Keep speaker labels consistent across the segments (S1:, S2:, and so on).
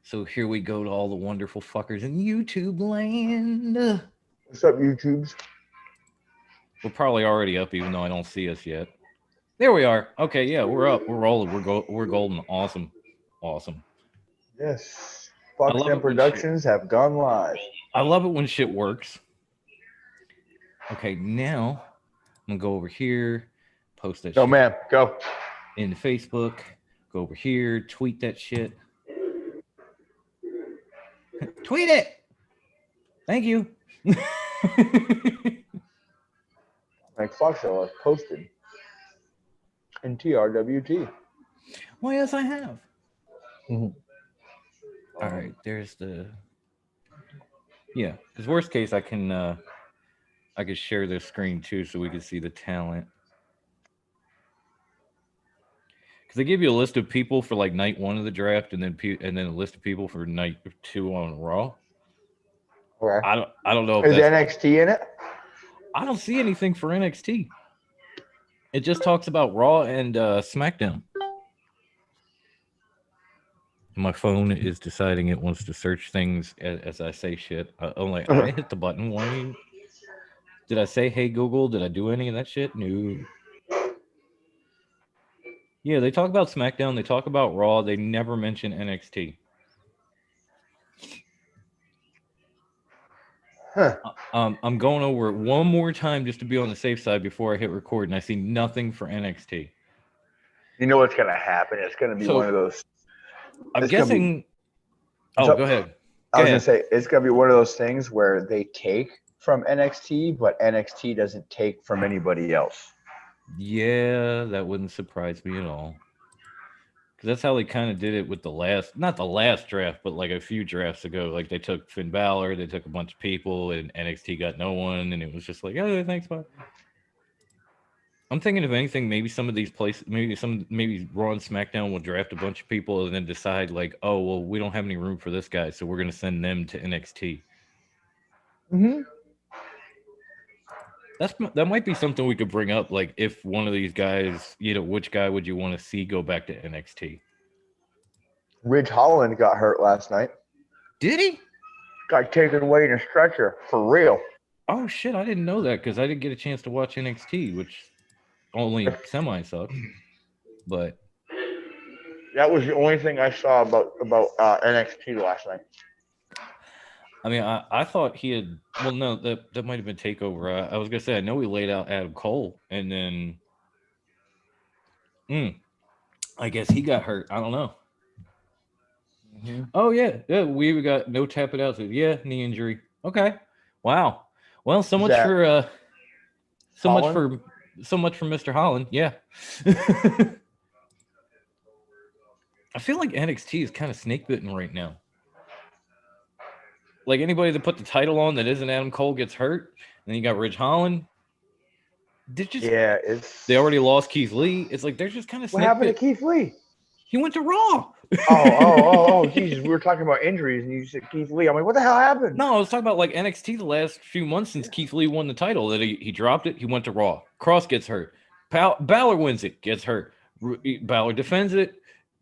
S1: So here we go to all the wonderful fuckers in YouTube land.
S2: What's up, YouTubes?
S1: We're probably already up, even though I don't see us yet. There we are. Okay, yeah, we're up. We're rolling. We're golden. Awesome, awesome.
S2: Yes.
S1: I love
S2: Foxham
S1: it when shit.
S2: Productions have gone live.
S1: I love it when shit works. Okay, now I'm gonna go over here, post that
S2: No,
S1: shit
S2: man, go.
S1: in Facebook. Go over here, tweet that shit. Tweet it. Thank you.
S2: Like Foxham has posted in TRWT.
S1: Well, yes, I have.
S2: Mhm.
S1: All right, there's the. Yeah, because worst case, I could share the screen too, so we can see the talent. Because they give you a list of people for like night one of the draft, and then a list of people for night two on Raw.
S2: Okay.
S1: I don't know if
S2: Is
S1: that's.
S2: NXT in it?
S1: I don't see anything for NXT. It just talks about Raw and SmackDown. My phone is deciding it wants to search things as I say shit. I'm like, I hit the button. Why? Did I say, "Hey Google"? Did I do any of that shit? No. Yeah, they talk about SmackDown. They talk about Raw. They never mention NXT.
S2: Huh.
S1: I'm going over it one more time just to be on the safe side before I hit record, and I see nothing for NXT.
S2: You know what's gonna happen? It's gonna be one
S1: So
S2: of those.
S1: I'm
S2: It's gonna be.
S1: guessing. Oh,
S2: So
S1: go ahead.
S2: I
S1: Go
S2: was gonna
S1: ahead.
S2: say it's gonna be one of those things where they take from NXT, but NXT doesn't take from anybody else.
S1: Yeah, that wouldn't surprise me at all. Because that's how they kind of did it with the last, not the last draft, but like a few drafts ago. Like they took Finn Balor, they took a bunch of people, and NXT got no one, and it was just like, oh, thanks, bye. I'm thinking if anything, maybe some of these places, maybe Raw and SmackDown will draft a bunch of people and then decide like, oh well, we don't have any room for this guy, so we're gonna send them to NXT.
S2: Mm-hmm.
S1: That might be something we could bring up. Like if one of these guys, which guy would you want to see go back to NXT?
S2: Ridge Holland got hurt last night.
S1: Did he?
S2: Got taken away in a stretcher for real.
S1: Oh shit, I didn't know that because I didn't get a chance to watch NXT, which only semi sucks. But
S2: That was the only thing I saw about NXT last night.
S1: I mean, I thought he had. Well, no, that might have been Takeover. I was gonna say I know he laid out Adam Cole, and then I guess he got hurt. I don't know.
S2: Mm-hmm.
S1: Oh yeah, we got no tap it out. So yeah, knee injury. Okay, wow. Well, so
S2: Is
S1: much
S2: that
S1: for so much
S2: Holland?
S1: for so much for Mr. Holland. Yeah. I feel like NXT is kind of snake bitten right now. Like anybody that put the title on that isn't Adam Cole gets hurt. And then you got Ridge Holland.
S2: Yeah,
S1: They
S2: it's
S1: already lost Keith Lee. It's like they're just kind of
S2: what
S1: snake
S2: happened to
S1: bit.
S2: Keith Lee?
S1: He went to Raw.
S2: Oh, Jesus, we were talking about injuries and you said Keith Lee. I'm like, what the hell happened?
S1: No, I was talking about like NXT the last few months since Keith Lee won the title. That he dropped it. He went to Raw. Cross gets hurt. Balor wins it. Gets hurt. Balor defends it.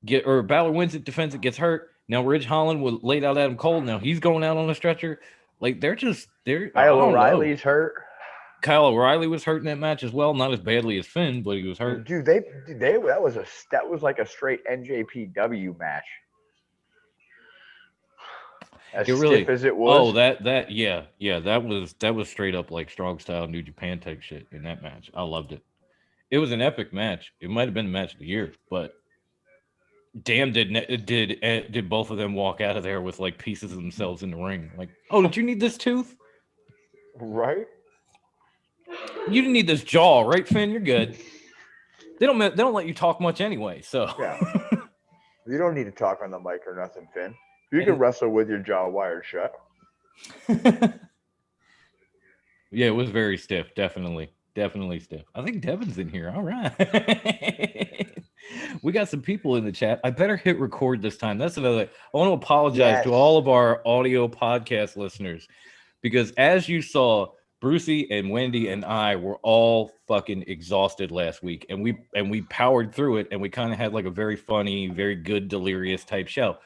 S1: Balor wins it. Defends it. Gets hurt. Now Ridge Holland was laid out Adam Cole. Now he's going out on a stretcher. Like they're. I
S2: Kyle
S1: don't know.
S2: O'Reilly's hurt.
S1: Kyle O'Reilly was hurt in that match as well. Not as badly as Finn, but he was hurt.
S2: Dude, that was like a straight NJPW match. As
S1: It
S2: stiff
S1: really.
S2: as it
S1: Oh,
S2: was.
S1: yeah. That was straight up like strong style New Japan type shit in that match. I loved it. It was an epic match. It might have been the match of the year, but damn, did both of them walk out of there with like pieces of themselves in the ring? Like, oh, did you need this tooth?
S2: Right?
S1: You didn't need this jaw, right, Finn? You're good. They don't let you talk much anyway. So
S2: Yeah. You don't need to talk on the mic or nothing, Finn. You can
S1: and
S2: wrestle with your jaw wired shut.
S1: yeah, it was very stiff. Definitely stiff. I think Devin's in here. All right. We got some people in the chat. I better hit record this time. That's another. I want to apologize to all
S2: Yes.
S1: of our audio podcast listeners because as you saw, Brucey and Wendy and I were all fucking exhausted last week, and we powered through it, and we kind of had like a very funny, very good delirious type show.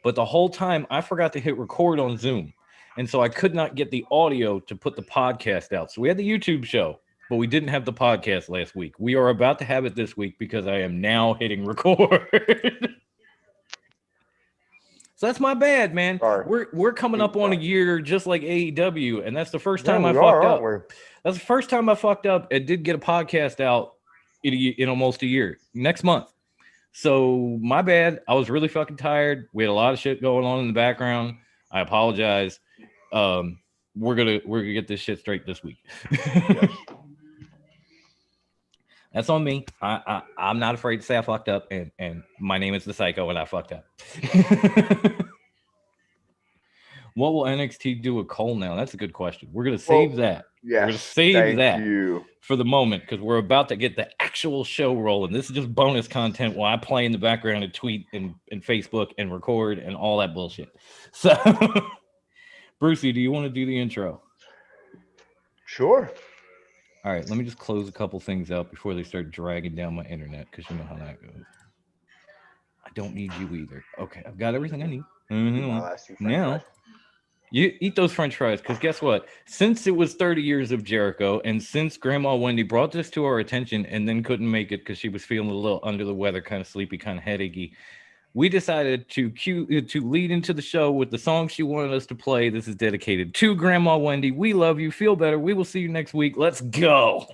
S1: but the whole time I forgot to hit record on Zoom. And so I could not get the audio to put the podcast out. So we had the YouTube show, but we didn't have the podcast last week. We are about to have it this week because I am now hitting record. So that's my bad, man. We're coming up on a year just like AEW, and that's the first time I fucked up. That's the first time I fucked up and did get a podcast out in almost a year. Next month. So my bad. I was really fucking tired. We had a lot of shit going on in the background. I apologize. We're gonna get this shit straight this week. Yes. That's on me. I'm not afraid to say I fucked up, and my name is the Psycho, and I fucked up. What will NXT do with Cole now? That's a good question. We're gonna save that.
S2: Yes,
S1: we're gonna save that for the moment because we're about to get the actual show rolling. This is just bonus content while I play in the background and tweet and Facebook and record and all that bullshit. So, Brucey, do you want to do the intro?
S2: Sure.
S1: All right, let me just close a couple things out before they start dragging down my internet because you know how that goes. I don't need you either. Okay, I've got everything I need. Now, you eat those French fries because guess what? Since it was 30 years of Jericho and since Grandma Wendy brought this to our attention and then couldn't make it because she was feeling a little under the weather, kind of sleepy, kind of headachy, we decided to lead into the show with the song she wanted us to play. This is dedicated to Grandma Wendy. We love you. Feel better. We will see you next week. Let's go.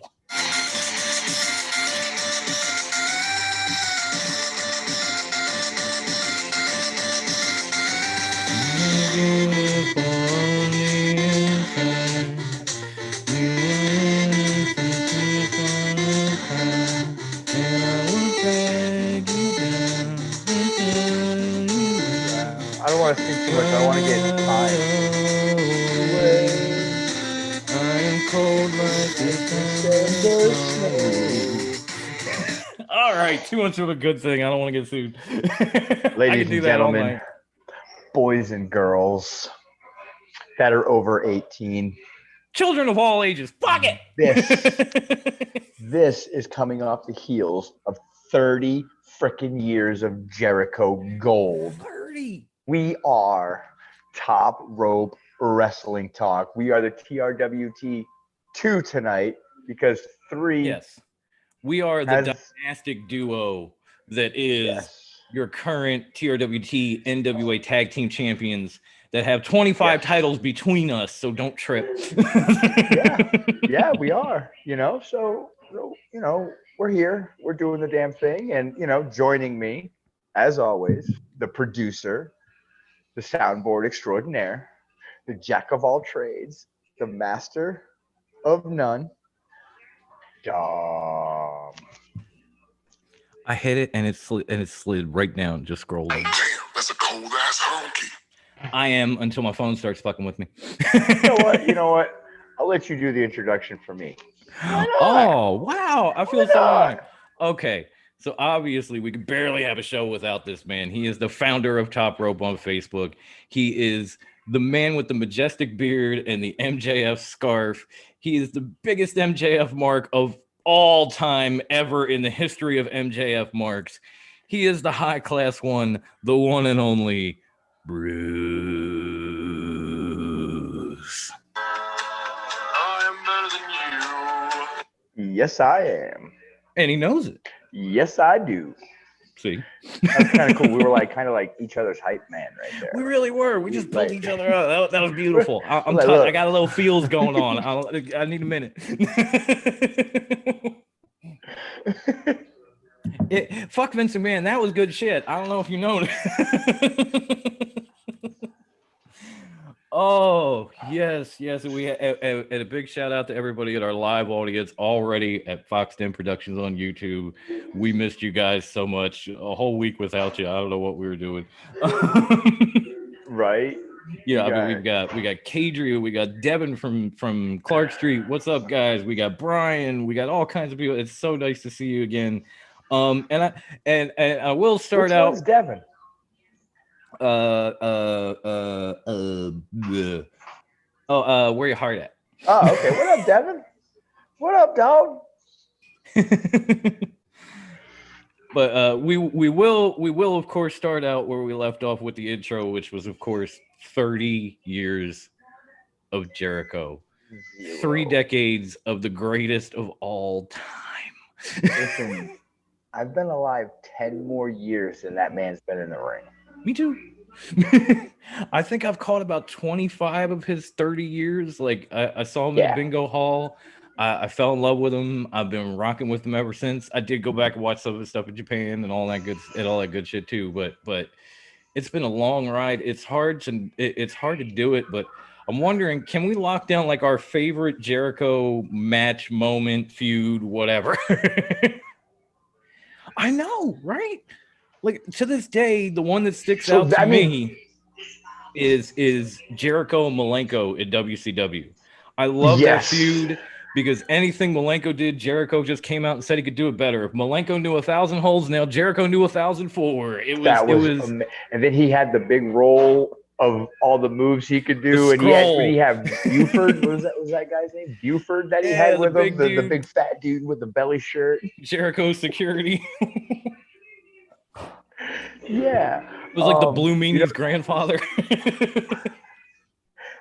S2: I don't want to speak too much. I want to get time.
S1: I am cold like December snow. All right, too much of a good thing. I don't want to get sued.
S2: Ladies and gentlemen, boys and girls that are over 18.
S1: Children of all ages. Fuck it.
S2: This is coming off the heels of 30 freaking years of Jericho gold.
S1: 30.
S2: We are Top Rope Wrestling Talk. We are the TRWT 2 tonight because 3.
S1: Yes. We are the dynastic duo that is your current TRWT NWA Tag Team Champions that have 25 titles between us, so don't trip.
S2: Yeah, we are. So we're here. We're doing the damn thing. And, joining me, as always, the producer, the soundboard extraordinaire, the jack of all trades, the master of none, Dom.
S1: I hit it and it slid right down. Just scrolled.
S3: Damn, that's a cold ass honky.
S1: I am until my phone starts fucking with me.
S2: You know what? I'll let you do the introduction for me.
S1: Oh, wow. I feel so honored. Okay. So obviously we could barely have a show without this man. He is the founder of Top Rope on Facebook. He is the man with the majestic beard and the MJF scarf. He is the biggest MJF mark of all time ever in the history of MJF marks. He is the high class one, the one and only Bruce.
S3: I am better than you.
S2: Yes, I am.
S1: And he knows it.
S2: Yes, I do.
S1: See?
S2: That's kind of cool. We were kind of like each other's hype man right there.
S1: We really were. We just pulled each other up. That was beautiful. I'm touched. I got a little feels going on. I need a minute. Fuck Vince McMahon. That was good shit. I don't know if you know. Oh, yes. We and a big shout out to everybody at our live audience already at Fox 10 Productions on YouTube. We missed you guys so much. A whole week without you. I don't know what we were doing.
S2: Right?
S1: Yeah, I mean, we got Kadria, we got Devin from Clark Street. What's up, guys? We got Brian. We got all kinds of people. It's so nice to see you again. And I will start out.
S2: Which one's Devin?
S1: Where your heart at?
S2: Oh, okay. What up, Devin? What up, dog?
S1: But we will of course start out where we left off with the intro, which was of course 30 years of Jericho. 3
S2: Zero.
S1: decades of the greatest of all time.
S2: Listen, I've been alive 10 more years than that man's been in the ring.
S1: Me too. I think I've caught about 25 of his 30 years. Like I saw him at a
S2: Yeah.
S1: bingo hall. I fell in love with him. I've been rocking with him ever since. I did go back and watch some of his stuff in Japan and all that good shit too. But it's been a long ride. It's hard to do it, but I'm wondering, can we lock down like our favorite Jericho match, moment, feud, whatever? I know, right? Like to this day, the one that sticks out to me is Jericho and Malenko at WCW. I love that
S2: Yes.
S1: feud because anything Malenko did, Jericho just came out and said he could do it better. If Malenko knew 1,000 holds, now Jericho knew 1,004.
S2: And then he had the big roll of all the moves he could do, and he had Buford. was that guy's name? Buford that he had with him, the big fat dude with the belly shirt.
S1: Jericho security.
S2: Yeah,
S1: it was like the Blue Meanie's grandfather.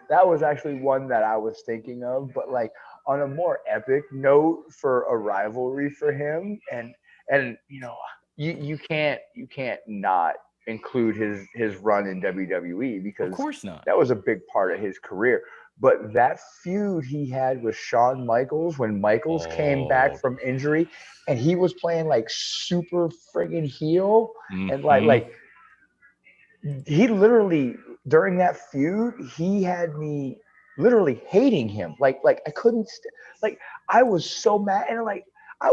S2: That was actually one that I was thinking of, but like on a more epic note for a rivalry for him, and you know, you can't not include his run in WWE because
S1: of course not.
S2: That was a big part of his career. But that feud he had with Shawn Michaels when Michaels came back from injury and he was playing like super friggin' heel, and like he literally during that feud he had me literally hating him. Like I couldn't like I was so mad, and like I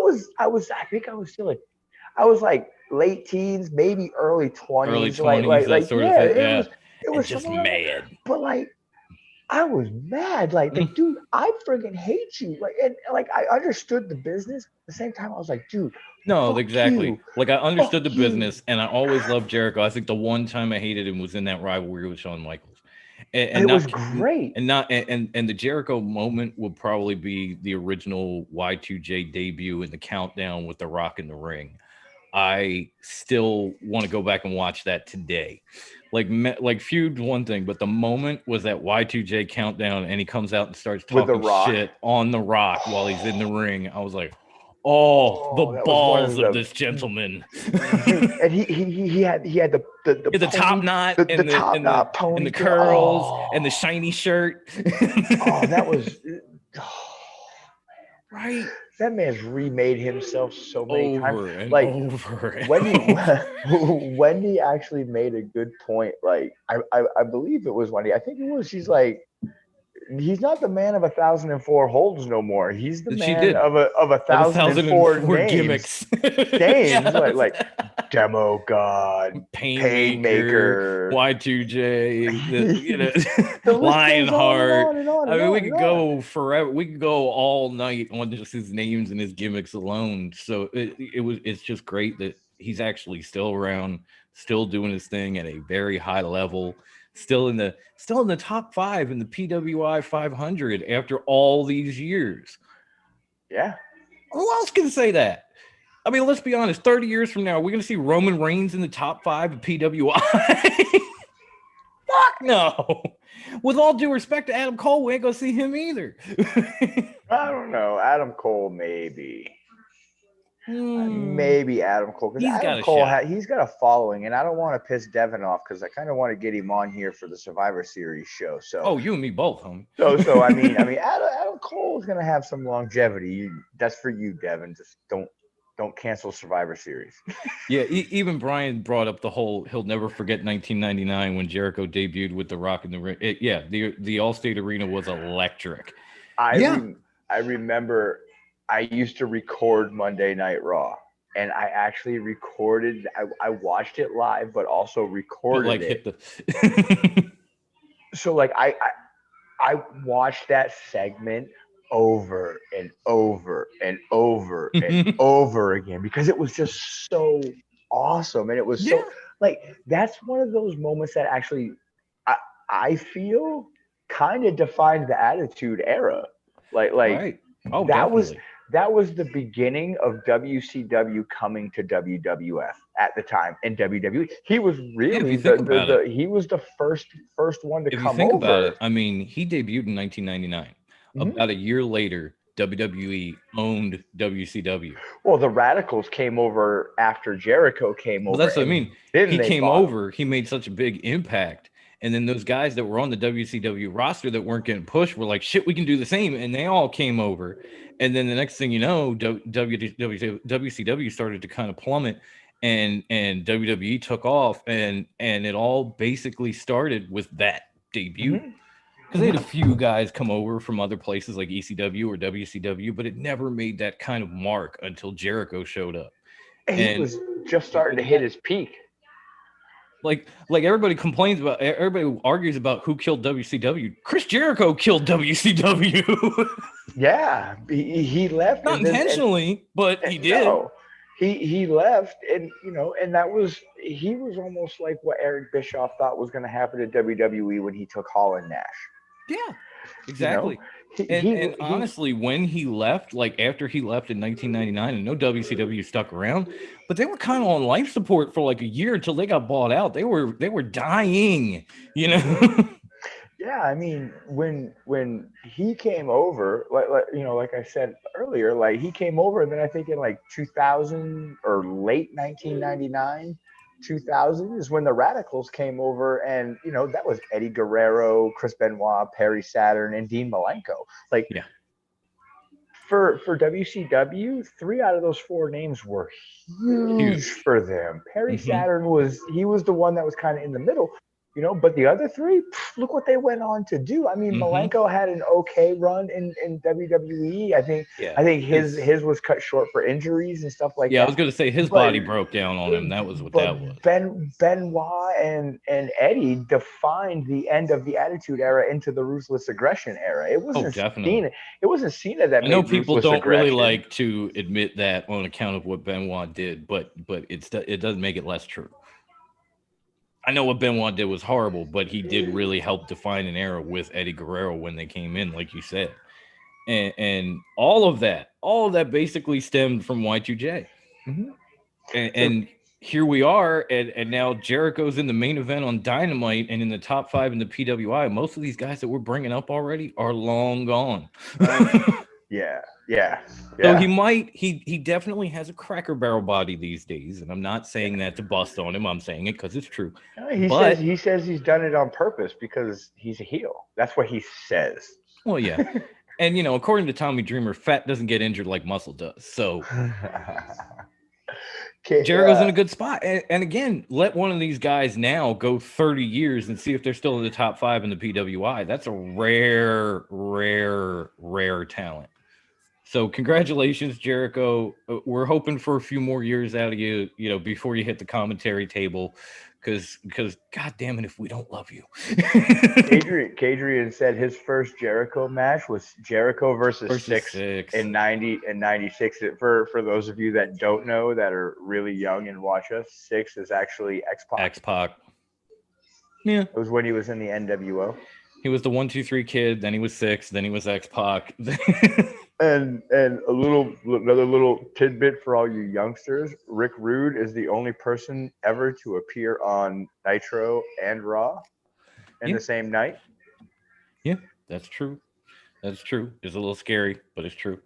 S2: think I was still like I was like late teens, maybe early 20s.
S1: Early 20s, that sort of thing. Yeah.
S2: It was
S1: just mad.
S2: But like I was mad. Like, dude, I friggin' hate you. Like, and like I understood the business. At the same time, I was like, dude.
S1: No, exactly.
S2: You.
S1: Like I understood the business, and I always loved Jericho. I think the one time I hated him was in that rivalry with Shawn Michaels. And
S2: it was great.
S1: And the Jericho moment would probably be the original Y2J debut in the countdown with The Rock in the ring. I still want to go back and watch that today. Like feud one thing, but the moment was that Y2J countdown, and he comes out and starts talking shit on The Rock while he's in the ring. I was like, the balls of this gentleman.
S2: And he had the
S1: top knot, the top knot pony, and the curls, and the shiny shirt.
S2: That was
S1: right.
S2: That man's remade himself so many times.
S1: Over.
S2: Wendy actually made a good point. Like I believe it was Wendy. I think it was. She's like, he's not the man of 1,004 holds no more. He's the man of 1,004
S1: gimmicks.
S2: Names like Demo God, Painmaker,
S1: Y2J, Lionheart. I mean, we could go forever. We could go all night on just his names and his gimmicks alone. So it's just great that he's actually still around, still doing his thing at a very high level. Still in the top 5 in the PWI 500 after all these years.
S2: Yeah.
S1: Who else can say that? I mean, let's be honest. 30 years from now, are we going to see Roman Reigns in the top 5 of PWI? Fuck no. With all due respect to Adam Cole, we ain't going to see him either.
S2: I don't know. Adam Cole, maybe. Maybe Adam Cole, because Adam Cole he's got a following, and I don't want to piss Devin off because I kind of want to get him on here for the Survivor Series show. So
S1: you and me both, homie.
S2: So I mean Adam Cole is gonna have some longevity. That's for you, Devin. Just don't cancel Survivor Series.
S1: Yeah, even Brian brought up the whole he'll never forget 1999 when Jericho debuted with The Rock in the ring. The Allstate Arena was electric.
S2: I remember. I used to record Monday Night Raw, and I actually recorded. I watched it live, but also recorded it. So like I watched that segment over and over and over and over again because it was just so awesome, and it was so like that's one of those moments that actually I feel kind of defined the Attitude Era. Like
S1: right.
S2: that definitely. that was the beginning of WCW coming to WWF at the time, and WWE. He was
S1: Yeah, if
S2: really
S1: you think about it,
S2: he was the first one to
S1: if you
S2: come
S1: think about
S2: over.
S1: it, I mean, he debuted in 1999.
S2: Mhm.
S1: About a year later, WWE owned WCW.
S2: Well, the Radicals came over after Jericho came
S1: But
S2: over,
S1: that's what I
S2: and
S1: mean.
S2: then
S1: He
S2: they
S1: came
S2: bought him.
S1: over, he made such a big impact. And then those guys that were on the WCW roster that weren't getting pushed were like, shit, we can do the same. And they all came over. And then the next thing you know, WCW started to kind of plummet and WWE took off. And it all basically started with that debut.
S2: Mhm.
S1: Because they had a few guys come over from other places like ECW or WCW, but it never made that kind of mark until Jericho showed up.
S2: He
S1: And
S2: was just starting to hit his peak.
S1: like everybody complains about, everybody argues about who killed WCW. Chris Jericho killed WCW.
S2: Yeah, he left,
S1: Not
S2: and then
S1: intentionally, but he did.
S2: no, he left, and and that was he was almost like what Eric Bischoff thought was going to happen to WWE when he took Hall and Nash.
S1: Yeah,
S2: You know,
S1: exactly.
S2: he
S1: And
S2: he,
S1: and
S2: he
S1: honestly, when he left, like after he left in 1999, and no WCW stuck around, but they were kind of on life support for like a year until they got bought out. They were dying, you know.
S2: Yeah, I mean, when he came over, like I said earlier, like he came over, and then I think in like 2000 or late 1999, 2000 is when the Radicals came over, and that was Eddie Guerrero, Chris Benoit, Perry Saturn, and Dean Malenko. Like
S1: Yeah,
S2: for WCW, three out of those four names were huge
S1: huge.
S2: for them. Perry
S1: Hmm.
S2: Saturn was the one that was kind of in the middle, but the other three, look what they went on to do. I mean,
S1: Hmm.
S2: Malenko had an okay run in WWE. I think
S1: Yeah,
S2: I think his
S1: his
S2: his was cut short for injuries and stuff like
S1: yeah, I
S2: that.
S1: was gonna say his
S2: But
S1: body broke down on him. That was what
S2: but
S1: that was.
S2: Benoit and Eddie defined the end of the Attitude Era into the Ruthless Aggression era. It
S1: Oh,
S2: wasn't
S1: definitely.
S2: Cena. It wasn't Cena that
S1: I know
S2: made
S1: people
S2: Ruthless
S1: don't really
S2: Aggression.
S1: like to admit that on account of what Benoit did, but it doesn't make it less true. I know what Benoit did was horrible, but he did really help define an era with Eddie Guerrero when they came in, like you said, and all of that basically stemmed from Y2J,
S2: Mhm. The
S1: and here we are, and now Jericho's in the main event on Dynamite and in the top 5 in the PWI. Most of these guys that we're bringing up already are long gone.
S2: yeah, yeah,
S1: So he
S2: yeah.
S1: might he definitely has a cracker barrel body these days, and I'm not saying that to bust on him. I'm saying it because it's true.
S2: He says
S1: But
S2: he's done it on purpose because he's a heel. That's what he says.
S1: well, yeah, and according to Tommy Dreamer, fat doesn't get injured like muscle does. So
S2: Okay,
S1: Jericho's in a good spot. And again, let one of these guys now go 30 years and see if they're still in the top 5 in the PWI. That's a rare, rare, rare talent. So congratulations, Jericho. We're hoping for a few more years out of you, before you hit the commentary table, because God damn it, if we don't love you.
S2: Kadrian said his first Jericho match was Jericho versus
S1: Versus
S2: Six
S1: six.
S2: in 90 and 96. For those of you that don't know, that are really young and watch us, Six is actually X Pac.
S1: X Pac. Yeah.
S2: It was when he was in the NWO.
S1: He was the 1-2-3 kid, then he was Six, then he was X Pac.
S2: And another little tidbit for all you youngsters: Rick Rude is the only person ever to appear on Nitro and Raw in
S1: Yeah.
S2: the same night.
S1: Yeah, that's true. That's true. It's a little scary, but it's true.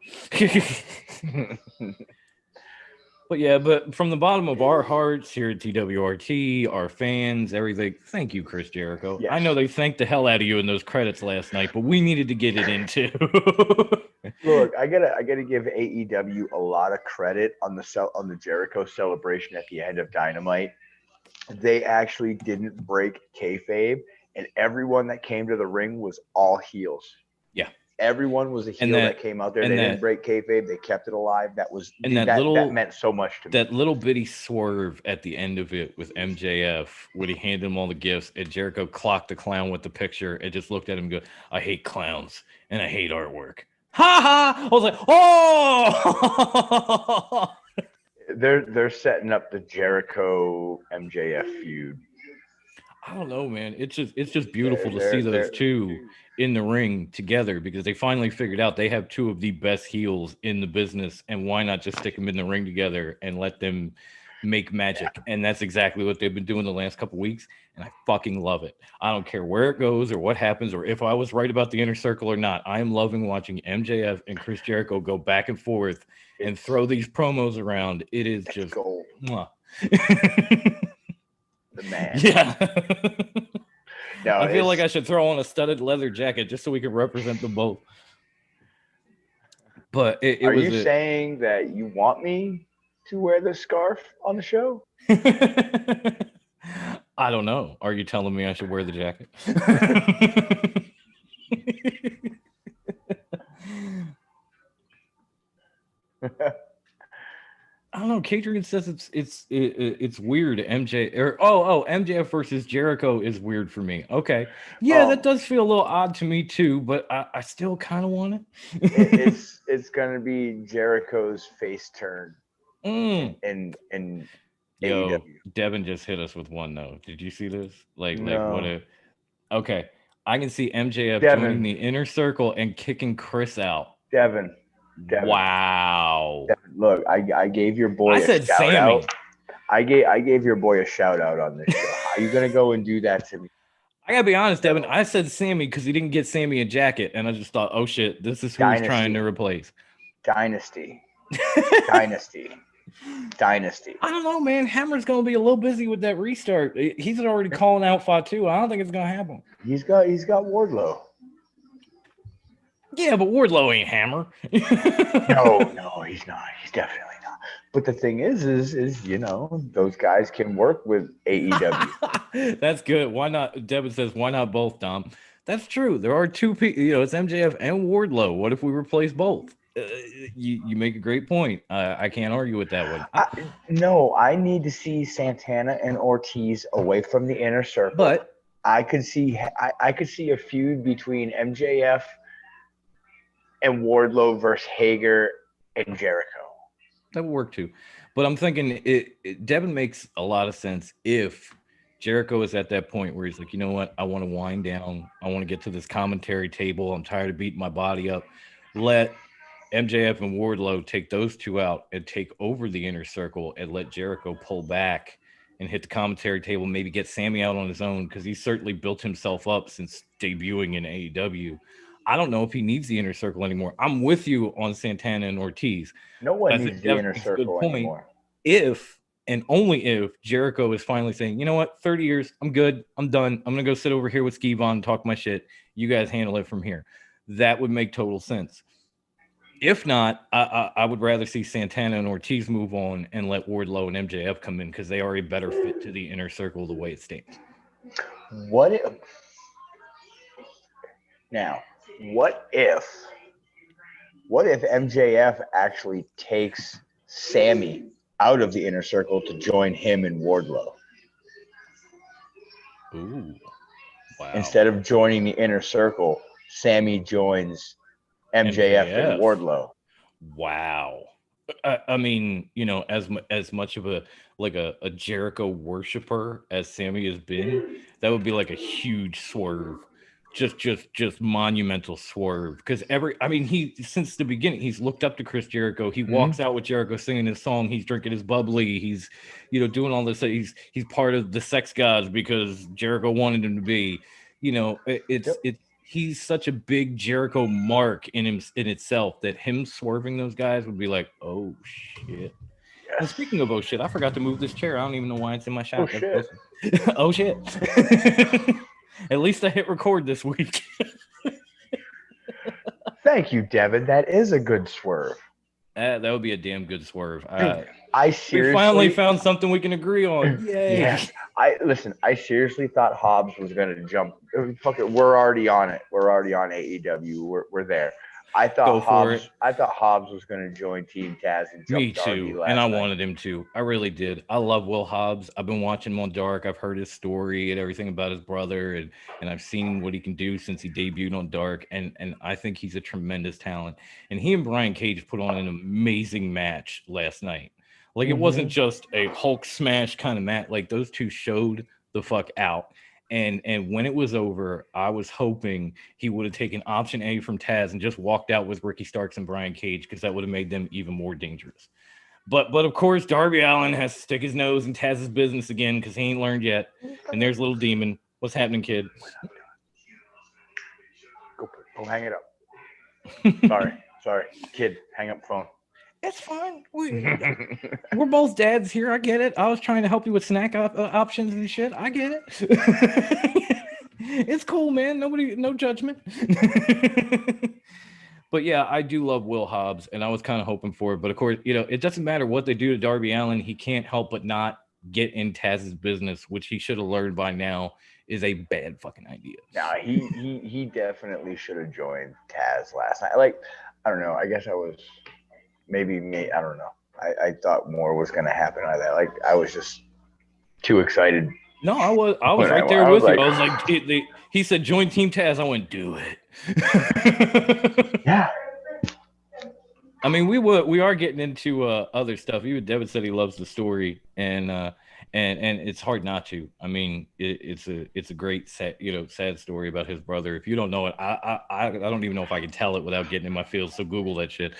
S1: But yeah, but from the bottom of our hearts here at TWRT, our fans, everything, thank you, Chris Jericho. I know
S2: Yes.
S1: they thanked the hell out of you in those credits last night, but we needed to get it into.
S2: Look, I gotta give AEW a lot of credit on the Jericho celebration at the end of Dynamite. They actually didn't break kayfabe, and everyone that came to the ring was all heels.
S1: Yeah.
S2: Everyone was a
S1: And
S2: heel that came out there. They
S1: and
S2: didn't
S1: that
S2: break kayfabe. They kept it alive. That was
S1: and that
S2: that
S1: little
S2: meant so much to me.
S1: that little bitty swerve at the end of it with MJF when he handed him all the gifts and Jericho clocked the clown with the picture and just looked at him and go, I hate clowns and I hate artwork. Ha ha! I was like, oh.
S2: They're setting up the Jericho MJF feud.
S1: I don't know, man. It's just beautiful to see those
S2: They're
S1: two in the ring together because they finally figured out they have two of the best heels in the business, and why not just stick them in the ring together and let them make magic? And that's exactly what they've been doing the last couple weeks, and I fucking love it. I don't care where it goes or what happens or if I was right about the inner circle or not. I am loving watching MJF and Chris Jericho go back and forth and throw these promos around. It is just
S2: gold.
S1: mwah.
S2: The man.
S1: Yeah.
S2: No,
S1: I feel like I should throw on a studded leather jacket just so we can represent them both. But it
S2: Are
S1: was
S2: you saying that you want me to wear the scarf on the show?
S1: I don't know. Are you telling me I should wear the jacket? I don't know. Kadrian says it's weird. MJF versus Jericho is weird for me. Okay, yeah, that does feel a little odd to me too, but I still kind of want
S2: it. It's gonna be Jericho's face turn
S1: Mm.
S2: in
S1: Yo,
S2: AEW.
S1: Devin just hit us with one though. Did you see this? Like what
S2: No.
S1: a okay. I can see MJF
S2: Devin.
S1: joining the inner circle and kicking Chris out.
S2: Devin.
S1: Wow.
S2: Devin, look, I gave your boy
S1: I
S2: a
S1: said
S2: shout
S1: Sammy.
S2: out. I gave your boy a shout out on this show. How are you gonna go and do that to me?
S1: I gotta be honest, Devin. I said Sammy because he didn't get Sammy a jacket, and I just thought, oh shit, this is who he's trying to replace.
S2: Dynasty.
S1: I don't know, man. Hammer's gonna be a little busy with that restart. He's already calling out Fatu. I don't think it's gonna happen.
S2: He's got Wardlow.
S1: Yeah, but Wardlow ain't Hammer.
S2: No, he's not. He's definitely not. But the thing is those guys can work with AEW.
S1: That's good. Why not? Devin says, why not both, Dom? That's true. There are two people. It's MJF and Wardlow. What if we replace both? You make a great point. I can't argue with that one.
S2: I need to see Santana and Ortiz away from the inner circle.
S1: But
S2: I could see a feud between MJF and Wardlow versus Hager and Jericho.
S1: That would work too. But I'm thinking Devin makes a lot of sense if Jericho is at that point where he's like, you know what? I want to wind down. I want to get to this commentary table. I'm tired of beating my body up. Let MJF and Wardlow take those two out and take over the inner circle and let Jericho pull back and hit the commentary table, maybe get Sammy out on his own because he's certainly built himself up since debuting in AEW. I don't know if he needs the inner circle anymore. I'm with you on Santana and Ortiz.
S2: No one needs the inner circle anymore.
S1: If and only if Jericho is finally saying, you know what, 30 years, I'm good. I'm done. I'm going to go sit over here with Ski Von and talk my shit. You guys handle it from here. That would make total sense. If not, I would rather see Santana and Ortiz move on and let Wardlow and MJF come in because they are a better fit to the inner circle the way it stands.
S2: What if MJF actually takes Sammy out of the inner circle to join him and Wardlow?
S1: Ooh. Wow.
S2: Instead of joining the inner circle, Sammy joins MJF and Wardlow.
S1: Wow. I mean, as much of a Jericho worshiper as Sammy has been, that would be like a huge swerve. Just monumental swerve. Because he since the beginning, he's looked up to Chris Jericho. He walks out with Jericho singing his song. He's drinking his bubbly. He's, doing all this. He's part of the sex gods because Jericho wanted him to be. He's such a big Jericho mark in itself that him swerving those guys would be like, oh shit. Yes. And speaking of oh shit, I forgot to move this chair. I don't even know why it's in my shop.
S2: Oh shit.
S1: Oh shit. At least I hit record this week.
S2: Thank you, Devin. That is a good swerve.
S1: That would be a damn good swerve.
S2: I seriously,
S1: we finally found something we can agree on. Yay.
S2: Yeah. I seriously thought Hobbs was going to jump. Fuck it. We're already on it. We're already on AEW. We're there. I thought Hobbs was going to join Team Taz and jump.
S1: Me too, and I wanted him to. I really did. I love Will Hobbs. I've been watching him on Dark. I've heard his story and everything about his brother, and I've seen what he can do since he debuted on Dark. And I think he's a tremendous talent. And he and Brian Cage put on an amazing match last night. Like it wasn't just a Hulk smash kind of match. Like those two showed the fuck out. And when it was over, I was hoping he would have taken option A from Taz and just walked out with Ricky Starks and Brian Cage, because that would have made them even more dangerous. But of course, Darby Allin has to stick his nose in Taz's business again because he ain't learned yet. And there's little demon. What's happening, kid?
S2: Go hang it up. Sorry, kid, hang up phone.
S1: It's fine. We're both dads here. I get it. I was trying to help you with snack options and shit. I get it. It's cool, man. No judgment. But yeah, I do love Will Hobbs, and I was kind of hoping for it. But of course, it doesn't matter what they do to Darby Allin. He can't help but not get in Taz's business, which he should have learned by now is a bad fucking idea.
S2: Nah, he definitely should have joined Taz last night. Like, I don't know. I guess I was maybe me. I don't know. I thought more was going to happen out of that. Like, I was just too excited.
S1: No, I was right there with you. I was like, he said, join Team Taz. I went, do it.
S2: Yeah.
S1: I mean, we are getting into other stuff. Even Devin said he loves the story, and it's hard not to. I mean, it's a great sad story about his brother. If you don't know it, I don't even know if I can tell it without getting in my feels. So Google that shit.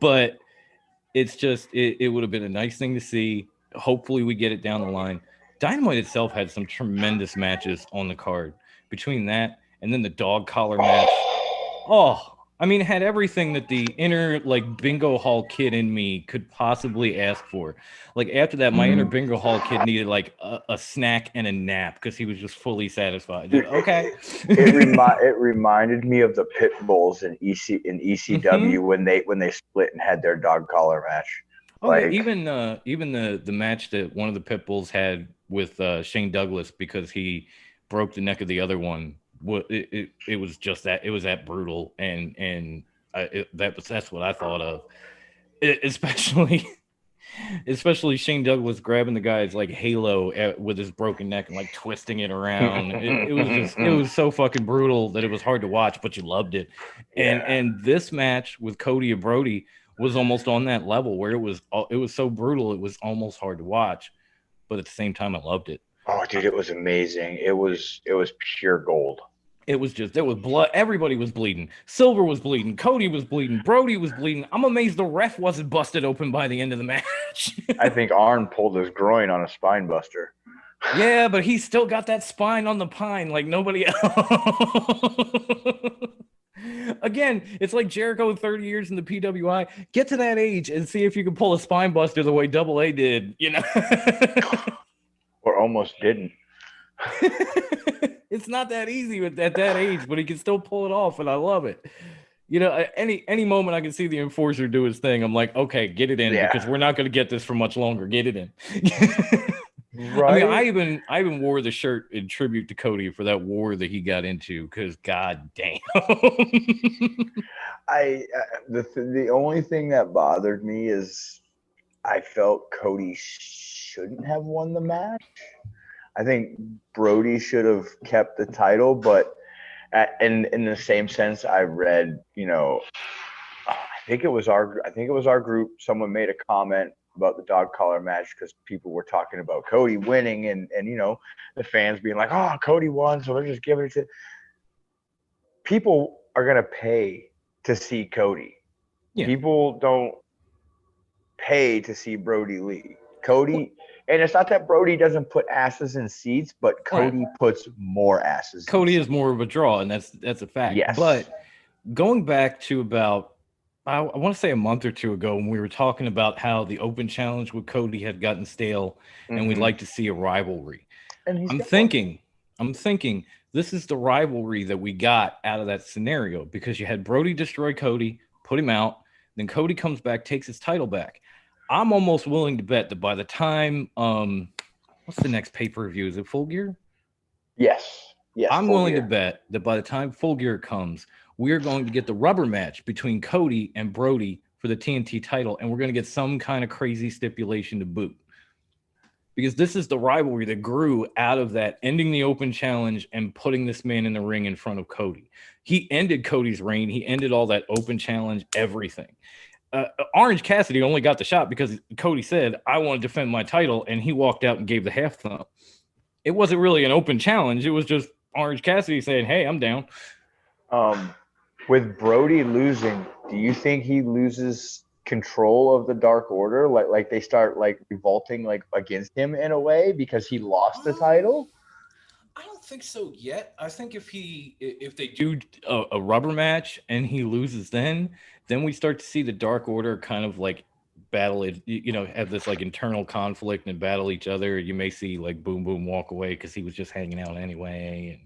S1: But it's just it would have been a nice thing to see. Hopefully, we get it down the line. Dynamite itself had some tremendous matches on the card. Between that and then the dog collar match, I mean, it had everything that the inner bingo hall kid in me could possibly ask for. Like after that, my inner bingo hall kid needed a snack and a nap because he was just fully satisfied. Okay.
S2: It reminded me of the Pit Bulls in ECW when they split and had their dog collar match.
S1: Oh, yeah, even the match that one of the Pit Bulls had with Shane Douglas because he broke the neck of the other one. It was just that. It was that brutal, and that's what I thought of. Especially Shane Douglas grabbing the guy's halo with his broken neck and twisting it around. It was so fucking brutal that it was hard to watch, but you loved it. And this match with Cody and Brody was almost on that level where it was so brutal it was almost hard to watch, but at the same time I loved it.
S2: Oh, dude, it was amazing. It was pure gold.
S1: It was just, there was blood. Everybody was bleeding. Silver was bleeding. Cody was bleeding. Brody was bleeding. I'm amazed the ref wasn't busted open by the end of the match.
S2: I think Arn pulled his groin on a spine buster.
S1: Yeah, but he still got that spine on the pine like nobody else. Again, it's like Jericho 30 years in the PWI. Get to that age and see if you can pull a spine buster the way Double A did,
S2: Or almost didn't.
S1: It's not that easy at that age, but he can still pull it off, and I love it. Any moment I can see the enforcer do his thing, I'm like, okay, get it in because we're not going to get this for much longer. Get it in. Right. I mean, I even wore the shirt in tribute to Cody for that war that he got into because god damn.
S2: The only thing that bothered me is I felt Cody shouldn't have won the match. I think Brody should have kept the title, but in the same sense, I read, I think it was our group. Someone made a comment about the dog collar match because people were talking about Cody winning and the fans being like, oh, Cody won, so they're just giving it to. People are gonna pay to see Cody. Yeah. People don't pay to see Brody Lee. Cody. And it's not that Brody doesn't put asses in seats, but Cody puts more asses.
S1: Cody is more of a draw, and that's a fact.
S2: Yes.
S1: But going back to about, I want to say a month or two ago, when we were talking about how the open challenge with Cody had gotten stale, and we'd like to see a rivalry. And I'm thinking this is the rivalry that we got out of that scenario because you had Brody destroy Cody, put him out, then Cody comes back, takes his title back. I'm almost willing to bet that by the time, what's the next pay-per-view? Is it Full Gear?
S2: Yes.
S1: I'm willing to bet that by the time Full Gear comes, we're going to get the rubber match between Cody and Brody for the TNT title, and we're going to get some kind of crazy stipulation to boot. Because this is the rivalry that grew out of that ending the open challenge and putting this man in the ring in front of Cody. He ended Cody's reign. He ended all that open challenge, everything. Orange Cassidy only got the shot because Cody said, I want to defend my title, and he walked out and gave the half thumb. It wasn't really an open challenge. It was just Orange Cassidy saying, "Hey, I'm down."
S2: With Brody losing, do you think he loses control of the Dark Order? Like they start like revolting like against him in a way because he lost the title?
S1: I don't think so yet. I think if they do a rubber match and he loses, then we start to see the Dark Order kind of like battle it. Have this like internal conflict and battle each other. You may see like Boom Boom walk away because he was just hanging out anyway,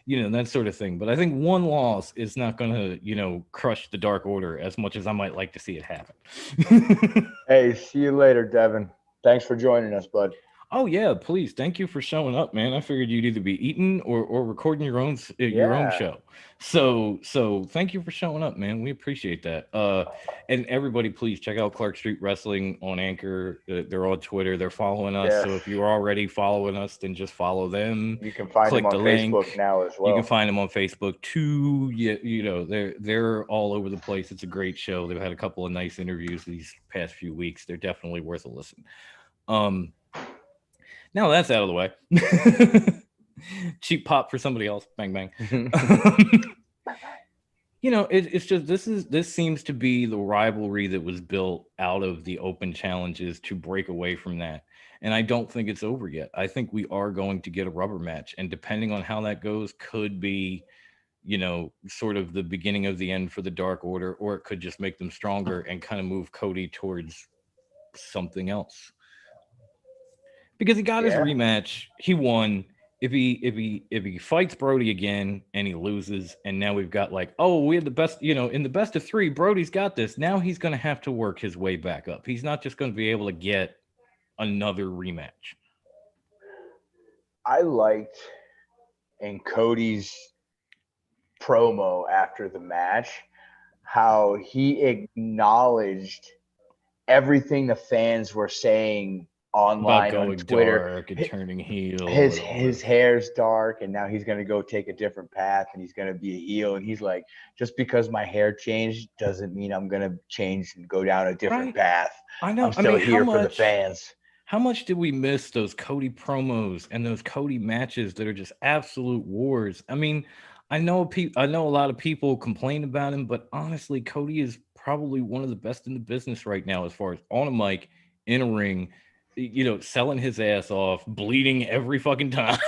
S1: and that sort of thing. But I think one loss is not going to crush the Dark Order as much as I might like to see it happen.
S2: Hey, see you later, Devin. Thanks for joining us, bud.
S1: Oh yeah, please. Thank you for showing up, man. I figured you'd either be eating or recording your own
S2: Yeah.
S1: show. So thank you for showing up, man. We appreciate that. And everybody, please check out Clark Street Wrestling on Anchor. They're on Twitter. They're following us.
S2: Yes.
S1: So if you're already following us, then just follow them.
S2: You can find
S1: Click
S2: them on
S1: the link.
S2: Facebook now as well.
S1: You can find them on Facebook too. They're all over the place. It's a great show. They've had a couple of nice interviews these past few weeks. They're definitely worth a listen. Now that's out of the way. Cheap pop for somebody else. Bang bang. It's just this seems to be the rivalry that was built out of the open challenges to break away from that. And I don't think it's over yet. I think we are going to get a rubber match, and depending on how that goes, could be sort of the beginning of the end for the Dark Order, or it could just make them stronger and kind of move Cody towards something else. Because he got his rematch, he won. If he fights Brody again and he loses, and now we've got like, oh, we had the best, in the best of 3, Brody's got this. Now he's going to have to work his way back up. He's not just going to be able to get another rematch.
S2: I liked in Cody's promo after the match how he acknowledged everything the fans were saying online
S1: about going
S2: on Twitter,
S1: dark and turning heel.
S2: His hair's dark, and now he's going to go take a different path, and he's going to be a heel. And he's like, just because my hair changed doesn't mean I'm going to change and go down a different path.
S1: I know.
S2: I'm still here for the fans.
S1: How much did we miss those Cody promos and those Cody matches that are just absolute wars? I mean, I know a lot of people complain about him, but honestly, Cody is probably one of the best in the business right now as far as on a mic, in a ring, selling his ass off, bleeding every fucking time.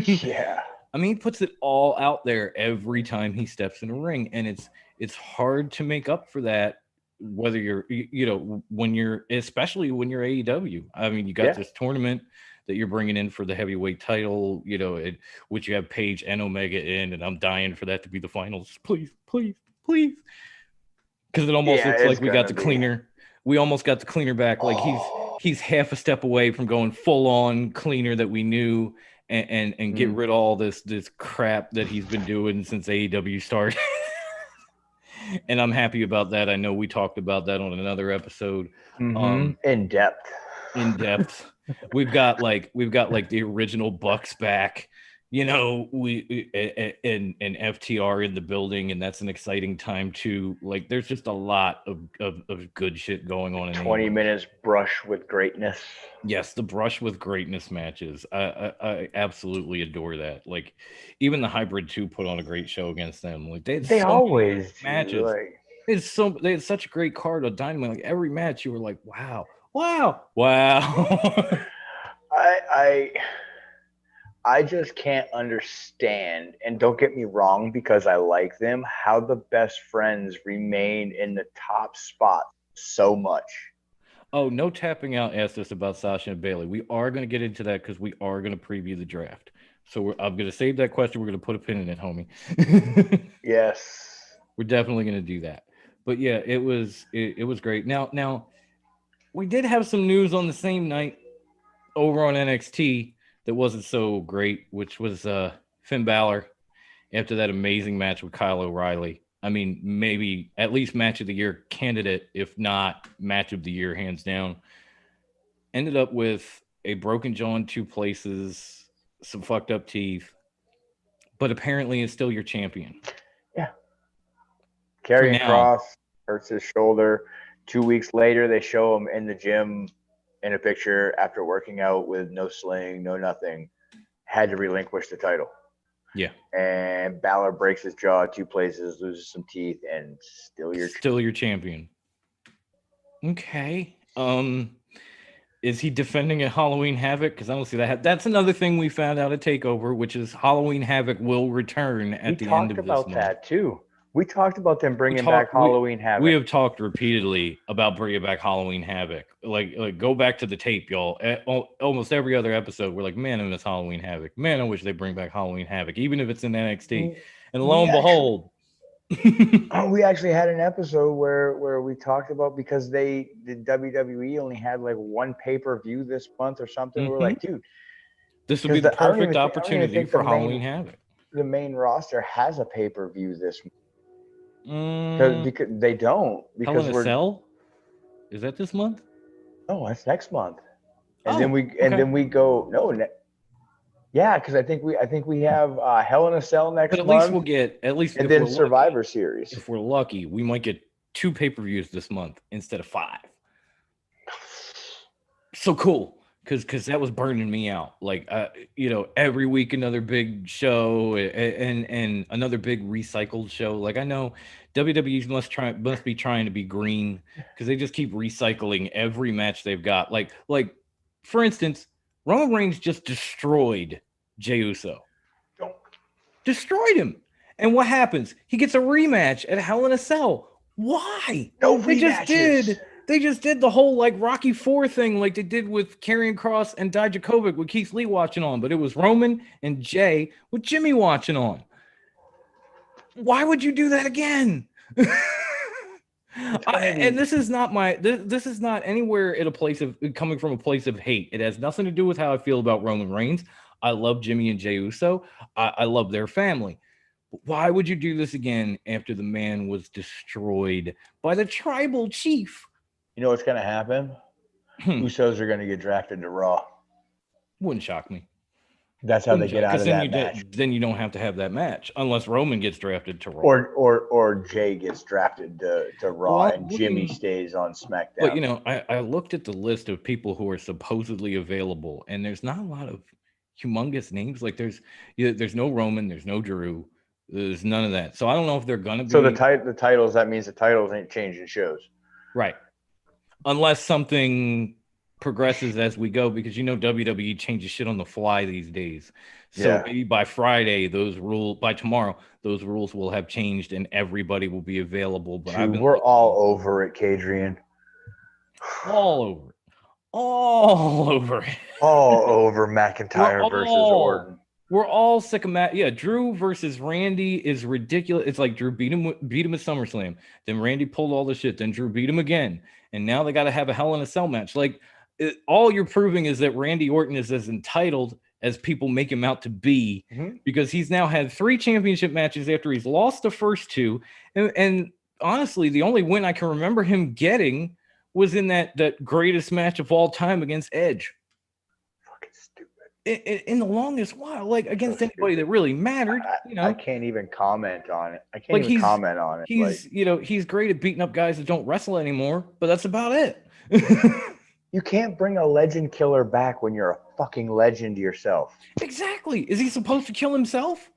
S2: Yeah.
S1: I mean, he puts it all out there every time he steps in a ring, and it's hard to make up for that, whether you're, especially when you're AEW. I mean, you got this tournament that you're bringing in for the heavyweight title, which you have Paige and Omega in, and I'm dying for that to be the finals. Please, please, please. Because it almost looks like we got the cleaner. We almost got the cleaner back. Like he's half a step away from going full on cleaner that we knew, and get rid of all this crap that he's been doing since AEW started. And I'm happy about that. I know we talked about that on another episode.
S2: In depth.
S1: We've got the original Bucks back. We and FTR in the building, and that's an exciting time too. Like, there's just a lot of good shit going on.
S2: 20 minutes brush with greatness.
S1: Yes, the brush with greatness matches. I absolutely adore that. Like, even the Hybrid 2 put on a great show against them. Like, they always matches. Like, they had such a great card on Dynamite. Like, every match you were like, wow.
S2: I just can't understand, and don't get me wrong, because I like them, how the best friends remain in the top spot so much.
S1: Oh, no tapping out asked us about Sasha and Bailey. We are going to get into that because we are going to preview the draft. So I'm going to save that question. We're going to put a pin in it, homie.
S2: Yes.
S1: We're definitely going to do that. But yeah, it was great. Now, we did have some news on the same night over on NXT that wasn't so great, which was Finn Balor after that amazing match with Kyle O'Reilly. I mean, maybe at least match of the year candidate, if not match of the year, hands down. Ended up with a broken jaw in 2 places, some fucked up teeth, but apparently is still your champion.
S2: Yeah. Karrion Kross hurts his shoulder. 2 weeks later, they show him in the gym in a picture after working out with no sling, no nothing. had to relinquish the title.
S1: Yeah.
S2: And Balor breaks his jaw 2 places, loses some teeth, and still
S1: your champion. Okay. Is he defending at Halloween Havoc? Because I don't see that. That's another thing we found out at Takeover, which is Halloween Havoc will return at the end of this month. We
S2: talked about that too. We talked about them bringing back Halloween Havoc.
S1: We have talked repeatedly about bringing back Halloween Havoc. Like go back to the tape, y'all. Almost every other episode, we're like, man, I miss Halloween Havoc. Man, I wish they bring back Halloween Havoc, even if it's in NXT. And lo and behold,
S2: we actually had an episode where we talked about, because the WWE only had like 1 pay-per-view this month or something. We're like, dude,
S1: this would be the perfect opportunity for Halloween Havoc.
S2: The main roster has a pay-per-view this month. Because they don't. Because
S1: Hell in a Cell? Is that this month?
S2: No, that's next month. And then we go yeah, because I think we have Hell in a Cell next month.
S1: But at least we'll get
S2: and then Survivor Series.
S1: If we're lucky, we might get 2 pay-per-views this month instead of 5. So cool. Because that was burning me out. Like, every week another big show and another big recycled show. Like, I know WWE must be trying to be green, because they just keep recycling every match they've got. Like for instance, Roman Reigns just destroyed Jey Uso. Destroyed him. And what happens? He gets a rematch at Hell in a Cell. Why?
S2: No rematches.
S1: They just did the whole like Rocky IV thing, like they did with Karrion Kross and Dijakovic with Keith Lee watching on, but it was Roman and Jay with Jimmy watching on. Why would you do that again? And this is not this is not anywhere at a place of coming from a place of hate. It has nothing to do with how I feel about Roman Reigns. I love Jimmy and Jey Uso. I love their family. But why would you do this again after the man was destroyed by the tribal chief?
S2: You know what's going to happen? Usos are going to get drafted to Raw.
S1: Wouldn't shock me.
S2: That's how they get out of that match.
S1: Then you don't have to have that match unless Roman gets drafted to Raw.
S2: Or Jay gets drafted to Raw and Jimmy stays on SmackDown.
S1: But, I looked at the list of people who are supposedly available, and there's not a lot of humongous names. Like there's no Roman, there's no Drew, there's none of that. So I don't know if they're going to be.
S2: So the titles, that means the titles ain't changing shows.
S1: Right. Unless something progresses as we go, because WWE changes shit on the fly these days. So maybe by Friday, by tomorrow, those rules will have changed and everybody will be available. But
S2: we're all over it, Kadrian.
S1: All over it. All over it.
S2: All over McIntyre versus Orton.
S1: We're all sick of Matt. Yeah, Drew versus Randy is ridiculous. It's like Drew beat him at SummerSlam. Then Randy pulled all the shit. Then Drew beat him again. And now they got to have a Hell in a Cell match. Like, all you're proving is that Randy Orton is as entitled as people make him out to be, because he's now had 3 championship matches after he's lost the first 2. And honestly, the only win I can remember him getting was in that greatest match of all time against Edge.
S2: Fucking stupid.
S1: In the longest while, like against anybody that really mattered.
S2: I can't even comment on it. I can't even comment on it.
S1: He's great at beating up guys that don't wrestle anymore, but that's about it.
S2: You can't bring a legend killer back when you're a fucking legend yourself.
S1: Exactly. Is he supposed to kill himself?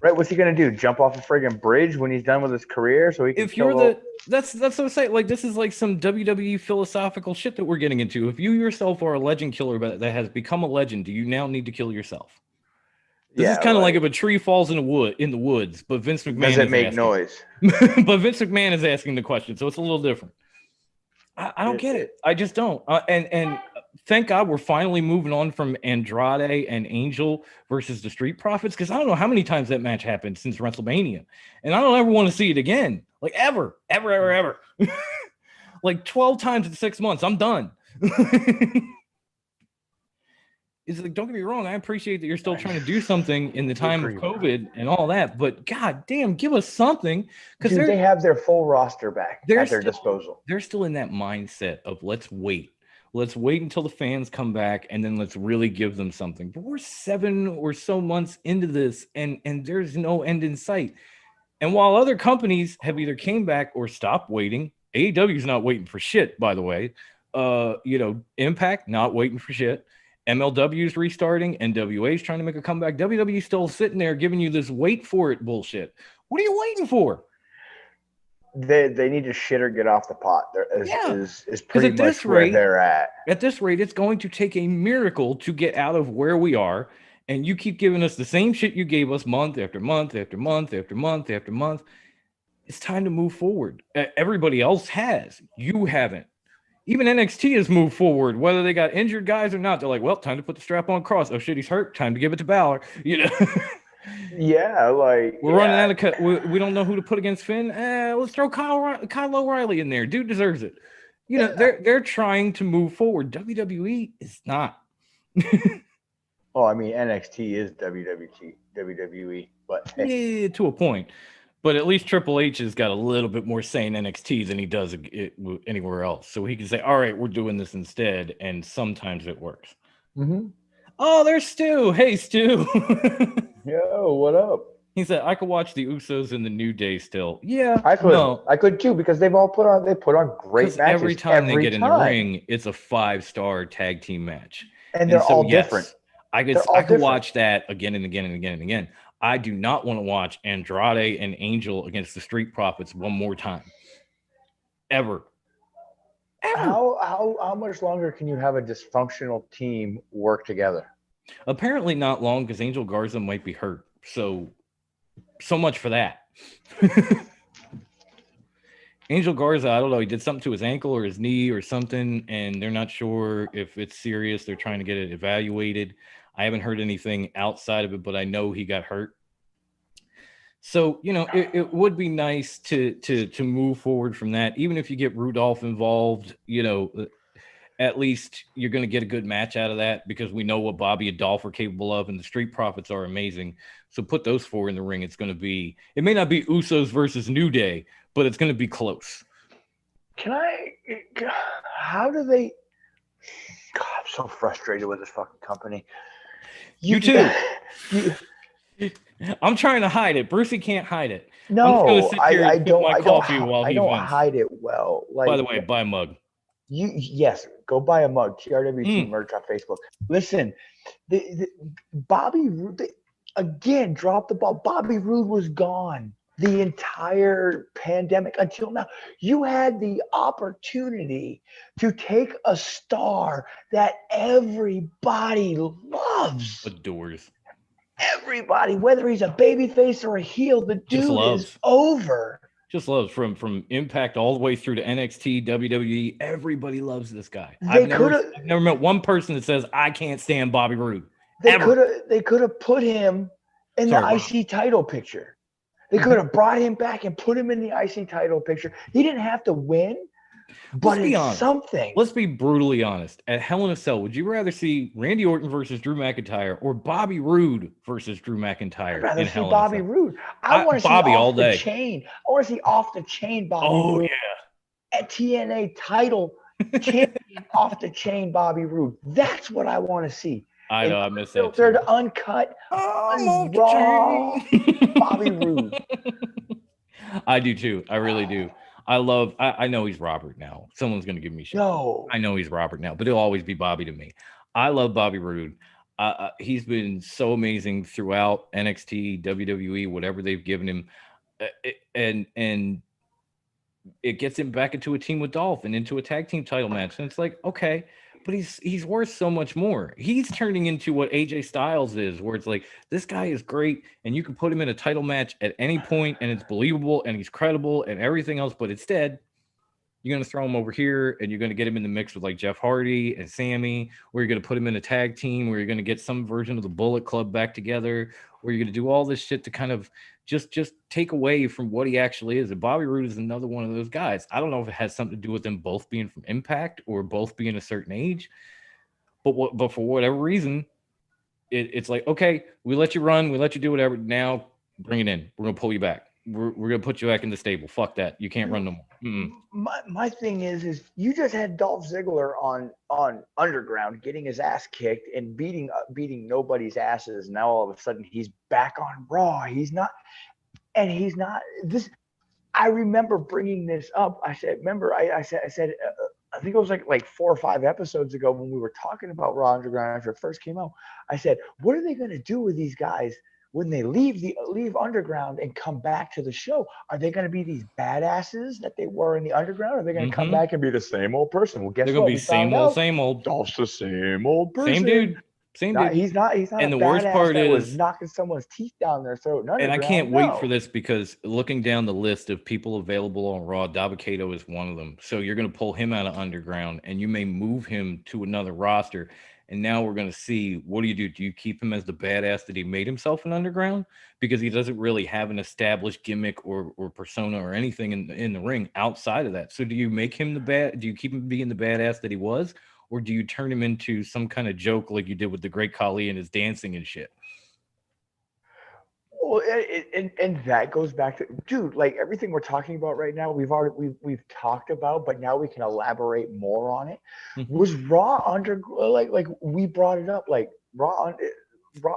S2: Right, what's he gonna do? Jump off a friggin' bridge when he's done with his career, so he can.
S1: That's what I'm saying. Like, this is like some WWE philosophical shit that we're getting into. If you yourself are a legend killer that has become a legend, do you now need to kill yourself? This is kind of like if a tree falls in the woods, but Vince McMahon
S2: does it make noise?
S1: But Vince McMahon is asking the question, so it's a little different. I don't get it. I just don't. And thank God we're finally moving on from Andrade and Angel versus the Street Profits, because I don't know how many times that match happened since WrestleMania, and I don't ever want to see it again. Like ever. Like 12 times in 6 months. I'm done. It's like, don't get me wrong, I appreciate that you're still trying to do something in the time of COVID and all that, but god damn, give us something, because
S2: they have their full roster back at their disposal.
S1: They're still in that mindset of let's wait until the fans come back and then let's really give them something. But we're 7 or so months into this and there's no end in sight. And while other companies have either came back or stopped waiting, AEW's not waiting for shit, by the way. Impact not waiting for shit. MLW's restarting. NWA's trying to make a comeback. WWE's still sitting there giving you this wait for it bullshit. What are you waiting for?
S2: They need to shit or get off the pot.
S1: Yeah.
S2: Is
S1: Because
S2: pretty much where they're at.
S1: At this rate, it's going to take a miracle to get out of where we are. And you keep giving us the same shit you gave us month after month after month after month after month. It's time to move forward. Everybody else has. You haven't. Even NXT has moved forward, whether they got injured guys or not. They're like, well, time to put the strap on Cross. Oh shit, he's hurt. Time to give it to Balor. You know.
S2: Yeah, like
S1: we're running out of cut. We don't know who to put against Finn. Let's throw Kyle O'Reilly in there. Dude deserves it. You know, they're trying to move forward. WWE is not.
S2: Well, I mean, NXT is WWE, but
S1: yeah, to a point. But at least Triple H has got a little bit more say in NXT than he does anywhere else. So he can say, all right, we're doing this instead. And sometimes it works.
S2: Mm-hmm.
S1: Oh, there's Stu. Hey, Stu.
S2: Yo, what up?
S1: He said, I could watch the Usos in the New Day still. Yeah,
S2: I could. No. I could too, because they've all put on great matches.
S1: Every time they get in the ring, it's a 5-star tag team match.
S2: And they're all different.
S1: I could watch that again and again and again and again. I do not want to watch Andrade and Angel against the Street Profits one more time. Ever.
S2: How much longer can you have a dysfunctional team work together?
S1: Apparently not long, because Angel Garza might be hurt. So much for that. Angel Garza, I don't know, he did something to his ankle or his knee or something, and they're not sure if it's serious. They're trying to get it evaluated. I haven't heard anything outside of it, but I know he got hurt. So, you know, it would be nice to move forward from that. Even if you get Rudolph involved, you know, at least you're going to get a good match out of that, because we know what Bobby and Dolph are capable of, and the Street Profits are amazing. So put those four in the ring. It may not be Usos versus New Day, but it's going to be close.
S2: How do they, God, I'm so frustrated with this fucking company.
S1: You too. I'm trying to hide it. Brucey can't hide it.
S2: No, I don't hide it well. Like,
S1: by the way, buy a mug.
S2: Yes, go buy a mug. TRWT merch on Facebook. Listen, Bobby Roode again dropped the ball. Bobby Roode was gone the entire pandemic until now. You had the opportunity to take a star that everybody loves,
S1: adores.
S2: Everybody, whether he's a babyface or a heel, the dude is over.
S1: Just loves from Impact all the way through to NXT, WWE. Everybody loves this guy. I've never met one person that says I can't stand Bobby Roode.
S2: They could have put him in the IC title picture. They could have brought him back and put him in the IC title picture. He didn't have to win, but it's something.
S1: Let's be brutally honest. At Hell in a Cell, would you rather see Randy Orton versus Drew McIntyre or Bobby Roode versus Drew McIntyre?
S2: I'd rather see Bobby Roode. I want to see
S1: Bobby all
S2: the
S1: day.
S2: Chain. I want to see off the chain Bobby Roode.
S1: Yeah.
S2: At TNA title champion off the chain Bobby Roode. That's what I want to see.
S1: I know, I miss that.
S2: Filtered, uncut, raw Bobby Roode.
S1: I do too. I really do. I know he's Robert now. Someone's going to give me shit.
S2: No.
S1: I know he's Robert now, but he'll always be Bobby to me. I love Bobby Roode. He's been so amazing throughout NXT, WWE, whatever they've given him. And it gets him back into a team with Dolph and into a tag team title match. And it's like, okay, but he's worth so much more. He's turning into what AJ Styles is, where it's like, this guy is great, and you can put him in a title match at any point, and it's believable, and he's credible, and everything else. But instead, you're going to throw him over here, and you're going to get him in the mix with like Jeff Hardy and Sammy, or you're going to put him in a tag team, where you're going to get some version of the Bullet Club back together, where you're going to do all this shit to kind of just take away from what he actually is. And Bobby Roode is another one of those guys. I don't know if it has something to do with them both being from Impact or both being a certain age, but for whatever reason, it's like, okay, we let you run, we let you do whatever. Now bring it in. We're going to pull you back. We're going to put you back in the stable. Fuck that. You can't run no more.
S2: My thing is you just had Dolph Ziggler on Underground getting his ass kicked and beating nobody's asses. Now all of a sudden he's back on Raw. He's not this. I remember bringing this up. I said, remember, I said think it was like 4 or 5 episodes ago when we were talking about Raw Underground after it first came out. I said, what are they going to do with these guys when they leave Underground and come back to the show? Are they going to be these badasses that they were in the Underground? Or are they going to come back and be the same old person? Well, guess
S1: They're gonna
S2: what?
S1: be
S2: We found
S1: same old,
S2: out
S1: same old,
S2: Dolph's the same old
S1: same
S2: person.
S1: dude, same
S2: Not
S1: dude.
S2: he's not a
S1: And the worst
S2: badass
S1: part
S2: that was
S1: is,
S2: knocking someone's teeth down their throat in
S1: and I
S2: Underground.
S1: can't wait for
S2: No.
S1: this because looking down the list of people available on Raw, Dabba-Kato is one of them. So you're going to pull him out of Underground and you may move him to another roster. And now we're going to see, what do you do? Do you keep him as the badass that he made himself in Underground? Because he doesn't really have an established gimmick or persona or anything in the ring outside of that. So do you make him do you keep him being the badass that he was? Or do you turn him into some kind of joke like you did with the Great Khali and his dancing and shit?
S2: Well, and that goes back to, dude, like everything we're talking about right now, we've talked about, but now we can elaborate more on it.
S1: Mhm.
S2: Was Raw like we brought it up, like Raw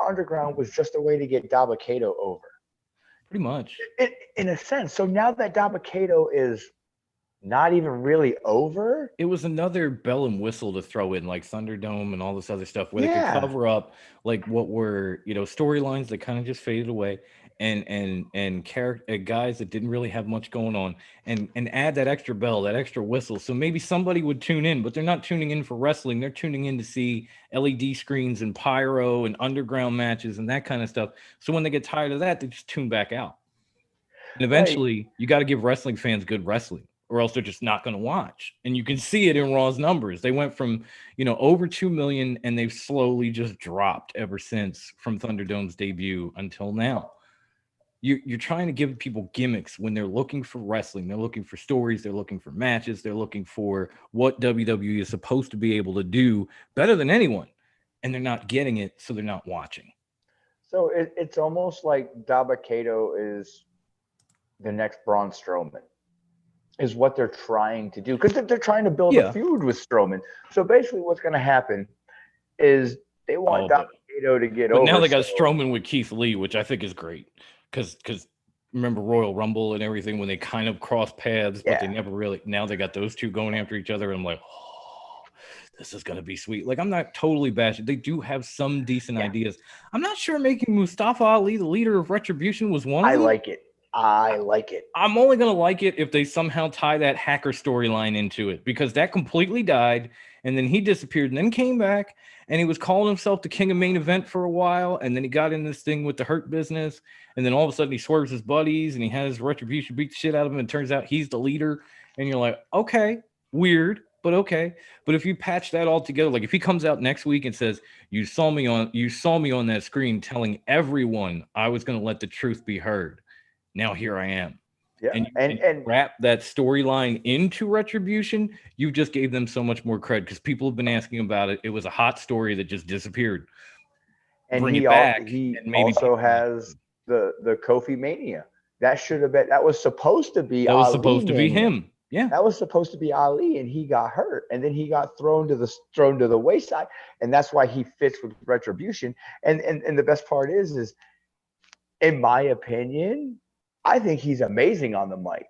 S2: Underground was just a way to get Dabba-Kato over,
S1: Pretty much.
S2: in a sense. So now that Dabba-Kato is not even really over,
S1: It was another bell and whistle to throw in, like Thunderdome and all this other stuff, where they could
S2: yeah,
S1: cover up like what were storylines that kind of just faded away, and character guys that didn't really have much going on, and add that extra bell, that extra whistle, so maybe somebody would tune in, but they're not tuning in for wrestling. They're tuning in to see LED screens and pyro and underground matches and that kind of stuff. So when they get tired of that, they just tune back out. And
S2: like
S1: eventually, you got to give wrestling fans good wrestling, or else they're just not going to watch. And you can see it in Raw's numbers. They went from, over 2 million, and they've slowly just dropped ever since from Thunderdome's debut until now. You're trying to give people gimmicks when they're looking for wrestling. They're looking for stories. They're looking for matches. They're looking for what WWE is supposed to be able to do better than anyone. And they're not getting it, so they're not watching.
S2: so it's almost like Dabba-Kato is the next Braun Strowman. Is what they're trying to do because they're trying to build a
S1: Yeah.
S2: feud with Strowman. So basically, what's going to happen is they want
S1: Oh, but
S2: Dabba-Kato to get
S1: But now
S2: over.
S1: they got
S2: So
S1: Strowman with Keith Lee, which I think is great. Because remember Royal Rumble and everything when they kind of crossed paths, but they
S2: yeah,
S1: never really. Now they got those two going after each other, and I'm like, oh, this is gonna be sweet. Like I'm not totally bashing. They do have some decent
S2: yeah,
S1: ideas. I'm not sure making Mustafa Ali the leader of Retribution was one of
S2: I
S1: them.
S2: like it. I like it.
S1: I'm only gonna like it if they somehow tie that hacker storyline into it, because that completely died and then he disappeared and then came back and he was calling himself the king of main event for a while, and then he got in this thing with the Hurt Business, and then all of a sudden he swerves his buddies and he has Retribution beat the shit out of him, and it turns out he's the leader, and you're like, okay, weird, but okay. But if you patch that all together, like if he comes out next week and says, you saw me on that screen telling everyone I was going to let the truth be heard, now here I am.
S2: Yeah,
S1: And
S2: and
S1: you
S2: and
S1: wrap that storyline into Retribution, you just gave them so much more cred because people have been asking about it. It was a hot story that just disappeared.
S2: and
S1: Bring
S2: he
S1: it back,
S2: he
S1: and maybe
S2: also
S1: people watch.
S2: has the Kofi Mania. That should have been, that was supposed to be
S1: That was
S2: Ali
S1: supposed to be
S2: Mania.
S1: him. Yeah.
S2: That was supposed to be Ali, and he got hurt, and then he got thrown to the wayside, and that's why he fits with Retribution. And the best part is, in my opinion, I think he's amazing on the mic.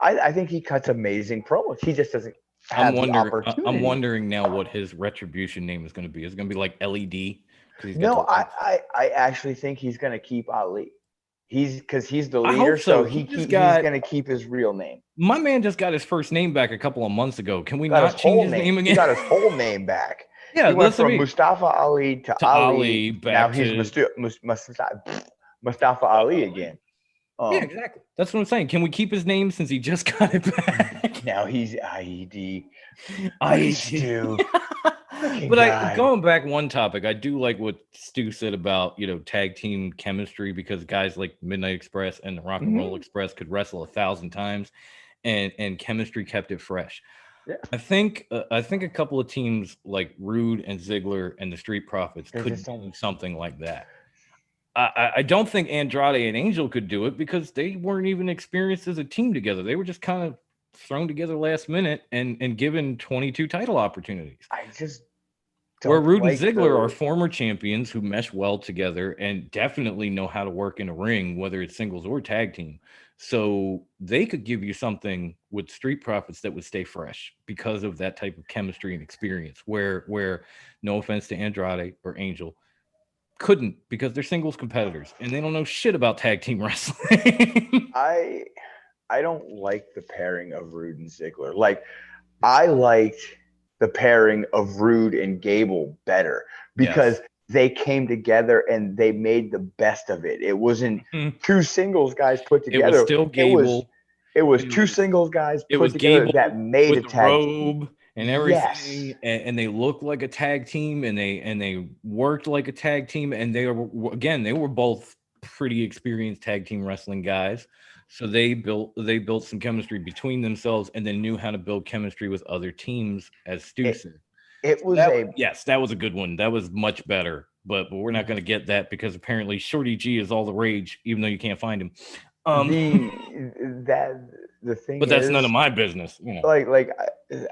S2: I think he cuts amazing promos. He just doesn't have the
S1: I'm
S2: opportunity.
S1: wondering now what his Retribution name is going to be. Is it going to be like LED? Because he's got the
S2: No,
S1: lights.
S2: I actually think he's going to keep Ali. He's because he's the
S1: I
S2: leader,
S1: hope so.
S2: so
S1: He just
S2: he's
S1: got
S2: going to keep his real name.
S1: My man just got his first name back a couple of months ago. Can we
S2: Got
S1: not
S2: his
S1: change
S2: whole
S1: his
S2: name.
S1: name
S2: He
S1: again?
S2: got his whole name back.
S1: Yeah,
S2: He went
S1: that's what I
S2: from
S1: mean.
S2: Mustafa Ali to
S1: To Ali,
S2: Ali. Now
S1: back
S2: he's
S1: to
S2: Mustafa Ali again.
S1: yeah, exactly. That's what I'm saying. Can we keep his name since he just got it back?
S2: Now he's IED.
S1: I
S2: Stu. Fucking
S1: But
S2: guy.
S1: going back one topic, I do like what Stu said about tag team chemistry, because guys like Midnight Express and the Rock and Roll Express could wrestle 1,000 times, and chemistry kept it fresh.
S2: Yeah.
S1: I think a couple of teams like Rude and Ziggler and the Street Profits could do something like that. I don't think Andrade and Angel could do it because they weren't even experienced as a team together. They were just kind of thrown together last minute and given 22 title opportunities. Where
S2: don't
S1: Rude and
S2: like
S1: Ziggler are
S2: the.
S1: former champions who mesh well together and definitely know how to work in a ring, whether it's singles or tag team. So they could give you something with Street Profits that would stay fresh because of that type of chemistry and experience. Where no offense to Andrade or Angel, couldn't, because they're singles competitors and they don't know shit about tag team wrestling.
S2: I I don't like the pairing of Rude and Ziggler. Like I liked the pairing of Rude and Gable better because
S1: Yes.
S2: they came together and they made the best of it. It wasn't
S1: Mhm.
S2: two singles guys put
S1: It was
S2: together.
S1: still
S2: It was
S1: Gable.
S2: it was
S1: It
S2: two
S1: was
S2: singles guys
S1: it
S2: put
S1: was
S2: together that
S1: Gable
S2: made a
S1: with the
S2: tag team.
S1: robe and
S2: Yes.
S1: everything, and they looked like a tag team, and they worked like a tag team, and they were, again, they were both pretty experienced tag team wrestling guys. So they built some chemistry between themselves, and then knew how to build chemistry with other teams, as Stu
S2: It
S1: said.
S2: it
S1: So
S2: was a
S1: yes, that was a good one. That was much better. But we're not going to get that because apparently Shorty G is all the rage, even though you can't find him. Um,
S2: the that the thing
S1: but that's none
S2: is
S1: of my business, you know.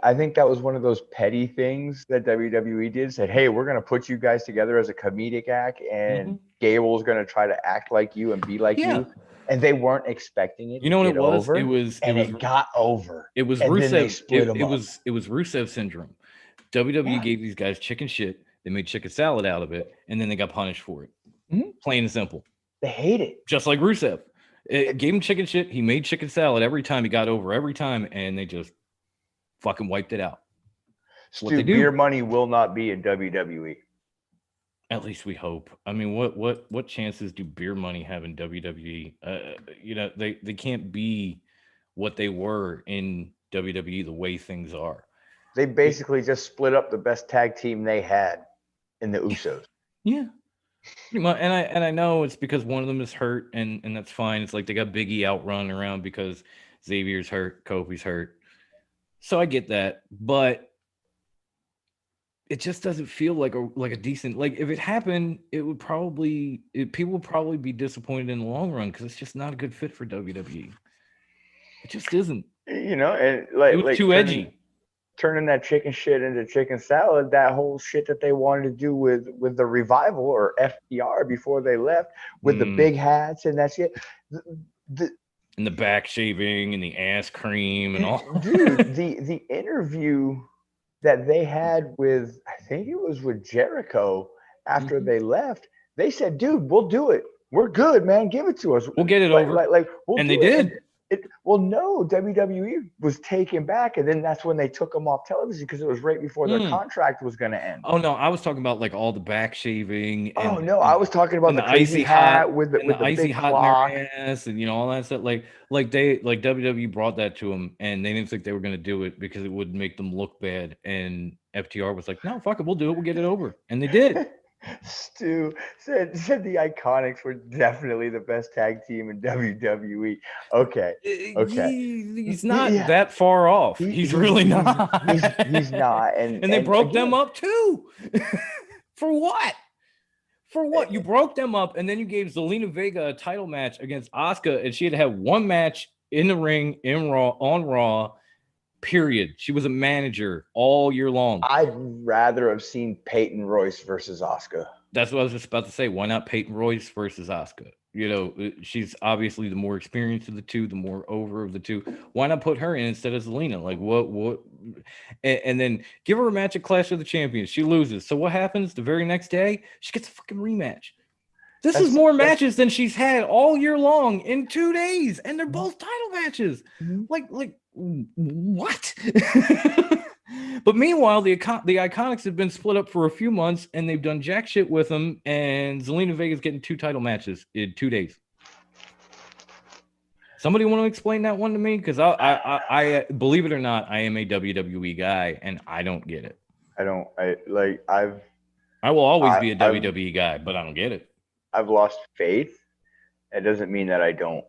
S2: I think that was one of those petty things that WWE did. Said, "Hey, we're gonna put you guys together as a comedic act, and
S1: Mhm.
S2: Gable's gonna try to act like you and be like
S1: Yeah.
S2: you." And they weren't expecting it
S1: You
S2: to
S1: know what it
S2: get
S1: was? It
S2: over,
S1: was it
S2: and
S1: was
S2: it got over.
S1: it was
S2: And then they
S1: Rusev.
S2: split them
S1: It
S2: up.
S1: was it was Rusev syndrome. WWE
S2: Yeah,
S1: gave these guys chicken shit. They made chicken salad out of it, and then they got punished for it.
S2: Mhm.
S1: Plain and simple.
S2: They hate it.
S1: Just like Rusev. It
S2: It-
S1: gave him chicken shit. He made chicken salad every time, he got over every time, and they just fucking wiped it out. That's what
S2: Stu,
S1: they
S2: beer
S1: do.
S2: money will not be in WWE.
S1: At least we hope. I mean, what chances do beer money have in WWE? They can't be what they were in WWE the way things are.
S2: They basically just split up the best tag team they had in the Usos.
S1: Yeah, pretty much. And I know it's because one of them is hurt, and that's fine. It's like they got Biggie out running around because Xavier's hurt, Kofi's hurt. So I get that, but it just doesn't feel like a decent, like, if it happened, people would probably be disappointed in the long run because it's just not a good fit for WWE. It just isn't.
S2: And
S1: It was
S2: like
S1: too
S2: turning that chicken shit into chicken salad, that whole shit that they wanted to do with the revival or FTR before they left with the
S1: edgy.
S2: big hats and that shit. The, the,
S1: And the back shaving and the ass cream and all.
S2: dude, the interview that they had with, I think it was with Jericho after
S1: Mhm.
S2: they left, they said, "Dude, we'll do it. We're good, man. Give it to us.
S1: We'll get it over.
S2: We'll
S1: And they
S2: do it." And
S1: did.
S2: well, no, WWE was taken back, and then that's when they took them off television because it was right before their
S1: Mm.
S2: contract was going to end.
S1: Oh no, I was talking about like all the back shaving
S2: Oh
S1: and
S2: no, I was talking about
S1: and
S2: the
S1: the
S2: crazy
S1: icy hot
S2: hat with
S1: and the
S2: the
S1: icy
S2: big
S1: hot in
S2: clock.
S1: their ass and all that stuff. Like WWE brought that to them, and they didn't think they were going to do it because it would make them look bad. And FTR was like, "No, fuck it, we'll do it. We'll get it over." And they did.
S2: Stu said the Iconics were definitely the best tag team in WWE. Okay, okay,
S1: He's not
S2: yeah,
S1: that far off. He's really not.
S2: he's not,
S1: And they
S2: and
S1: broke them
S2: again,
S1: up too. For what? For what? You broke them up, and then you gave Zelina Vega a title match against Asuka, and she had to have one match in the ring in Raw on Raw. Period. She was a manager all year long.
S2: I'd rather have seen Peyton Royce versus Asuka.
S1: That's what I was just about to say. Why not Peyton Royce versus Asuka? She's obviously the more experienced of the two, the more over of the two. Why not put her in instead of Zelina? Like what? And then give her a match at Clash of the Champions. She loses. So what happens? The very next day, she gets a fucking rematch. This is more matches than she's had all year long in 2 days, and they're both title matches. Like what? But meanwhile, the Iconics have been split up for a few months, and they've done jack shit with them. And Zelina Vega's getting 2 title matches in 2 days. Somebody want to explain that one to me? Because I believe it or not, I am a WWE guy, and I don't get it.
S2: I
S1: will always be a WWE guy, but I don't get it.
S2: I've lost faith. It doesn't mean that I don't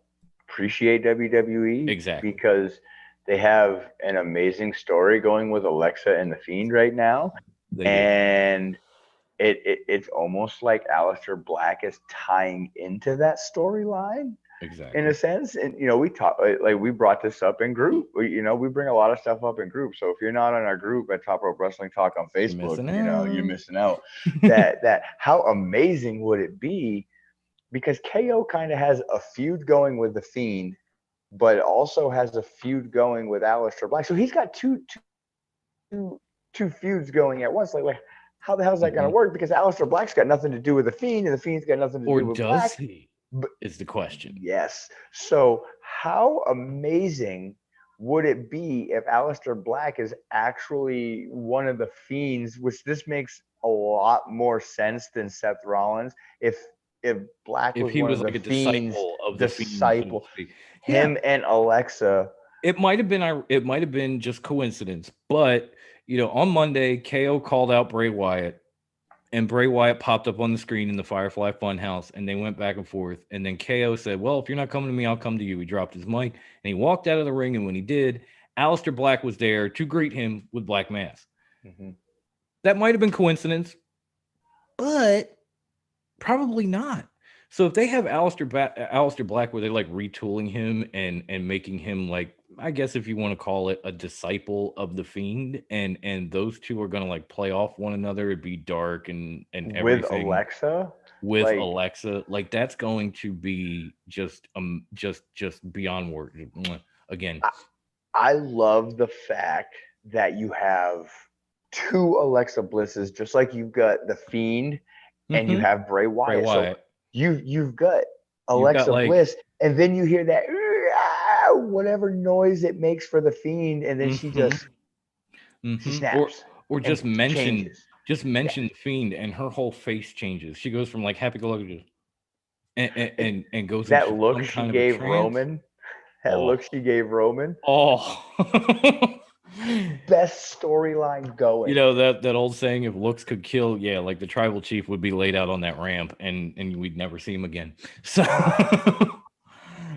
S2: appreciate WWE.
S1: Exactly.
S2: Because they have an amazing story going with Alexa and The Fiend right now. And it's almost like Aleister Black is tying into that storyline. in a
S1: Exactly.
S2: sense. And we talk like we brought this up in group. We bring a lot of stuff up in group. So if you're not on our group at Top Rope Wrestling Talk on
S1: You're
S2: Facebook,
S1: missing
S2: you're
S1: out.
S2: missing out. That how amazing would it be? Because KO kind of has a feud going with the Fiend, but also has a feud going with Aleister Black. So he's got two feuds going at once. Like how the hell is that going to
S1: Mhm.
S2: work? Because Aleister Black's got nothing to do with the Fiend, and the Fiend's got nothing to
S1: Or
S2: do with
S1: does
S2: Black.
S1: he?
S2: But
S1: Is the question.
S2: yes, so how amazing would it be if Aleister Black is actually one of the Fiends? Which this makes a lot more sense than Seth Rollins. If Black
S1: If
S2: was
S1: he
S2: one
S1: was
S2: of the
S1: like a
S2: Fiend's
S1: disciple of the fiend, so to
S2: disciple,
S1: speak. Yeah,
S2: him and Alexa.
S1: it might have been. It might have been just coincidence, but on Monday, KO called out Bray Wyatt, and Bray Wyatt popped up on the screen in the Firefly Funhouse, and they went back and forth. And then KO said, "Well, if you're not coming to me, I'll come to you." He dropped his mic and he walked out of the ring. And when he did, Aleister Black was there to greet him with Black Mass.
S2: Mhm.
S1: That might have been coincidence, but probably not. So if they have Alistair Black where they're like retooling him and making him like, I guess if you want to call it a disciple of the Fiend, and those two are gonna like play off one another, it'd be dark and
S2: With
S1: everything
S2: Alexa,
S1: with
S2: like
S1: Alexa, like that's going to be just beyond words. Again.
S2: I, I love the fact that you have two Alexa Blisses, just like you've got the Fiend and you
S1: Hmm.
S2: have Bray
S1: Bray
S2: Wyatt. So
S1: Wyatt.
S2: you've got
S1: You've got
S2: Alexa
S1: like
S2: Bliss, and then you hear that whatever noise it makes for the Fiend, and then
S1: hmm
S2: she
S1: or
S2: snaps and
S1: just mention
S2: changes.
S1: mention
S2: Yes,
S1: the Fiend and her whole face changes. She goes from like happy go lucky and,
S2: and
S1: and goes
S2: that
S1: into
S2: look
S1: some
S2: she
S1: kind of a
S2: gave
S1: trance.
S2: Roman, that
S1: Oh,
S2: look she gave Roman,
S1: oh.
S2: best storyline going.
S1: That old saying, if looks could kill, yeah, like the tribal chief would be laid out on that ramp and we'd never see him again. So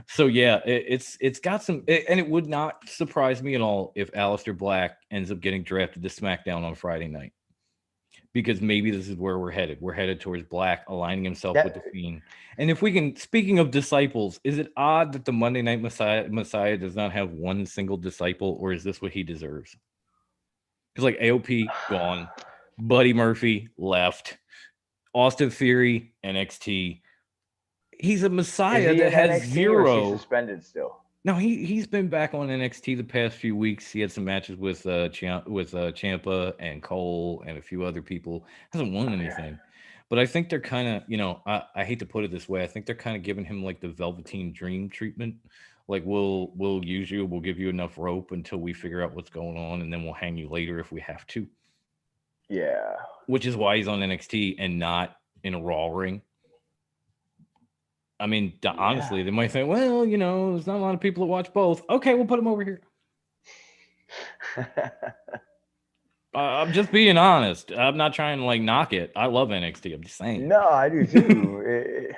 S1: so yeah, it's got some and it would not surprise me at all if Aleister Black ends up getting drafted to SmackDown on Friday night, because maybe this is where we're headed. We're headed towards Black aligning himself with
S2: That
S1: the Fiend. And if we can, speaking of disciples, is it odd that the Monday Night Messiah does not have one single disciple, or is this what he deserves? Because like AOP gone, Buddy Murphy left, Austin Theory NXT. He's a
S2: is
S1: Messiah
S2: he
S1: that
S2: in
S1: has
S2: NXT or is he
S1: zero.
S2: suspended still?
S1: No, he's been back on NXT the past few weeks. He had some matches with Champa and Cole and a few other people. Hasn't won
S2: Okay.
S1: anything, but I think they're kind of, I hate to put it this way, I think they're kind of giving him like the Velveteen Dream treatment. Like we'll use you, we'll give you enough rope until we figure out what's going on, and then we'll hang you later if we have to.
S2: Yeah.
S1: Which is why he's on NXT and not in a Raw ring. I mean,
S2: Yeah.
S1: honestly, they might think, well, there's not a lot of people that watch both. Okay, we'll put him over here. I'm just being honest. I'm not trying to like knock it. I love NXT. I'm just saying.
S2: No, I do too.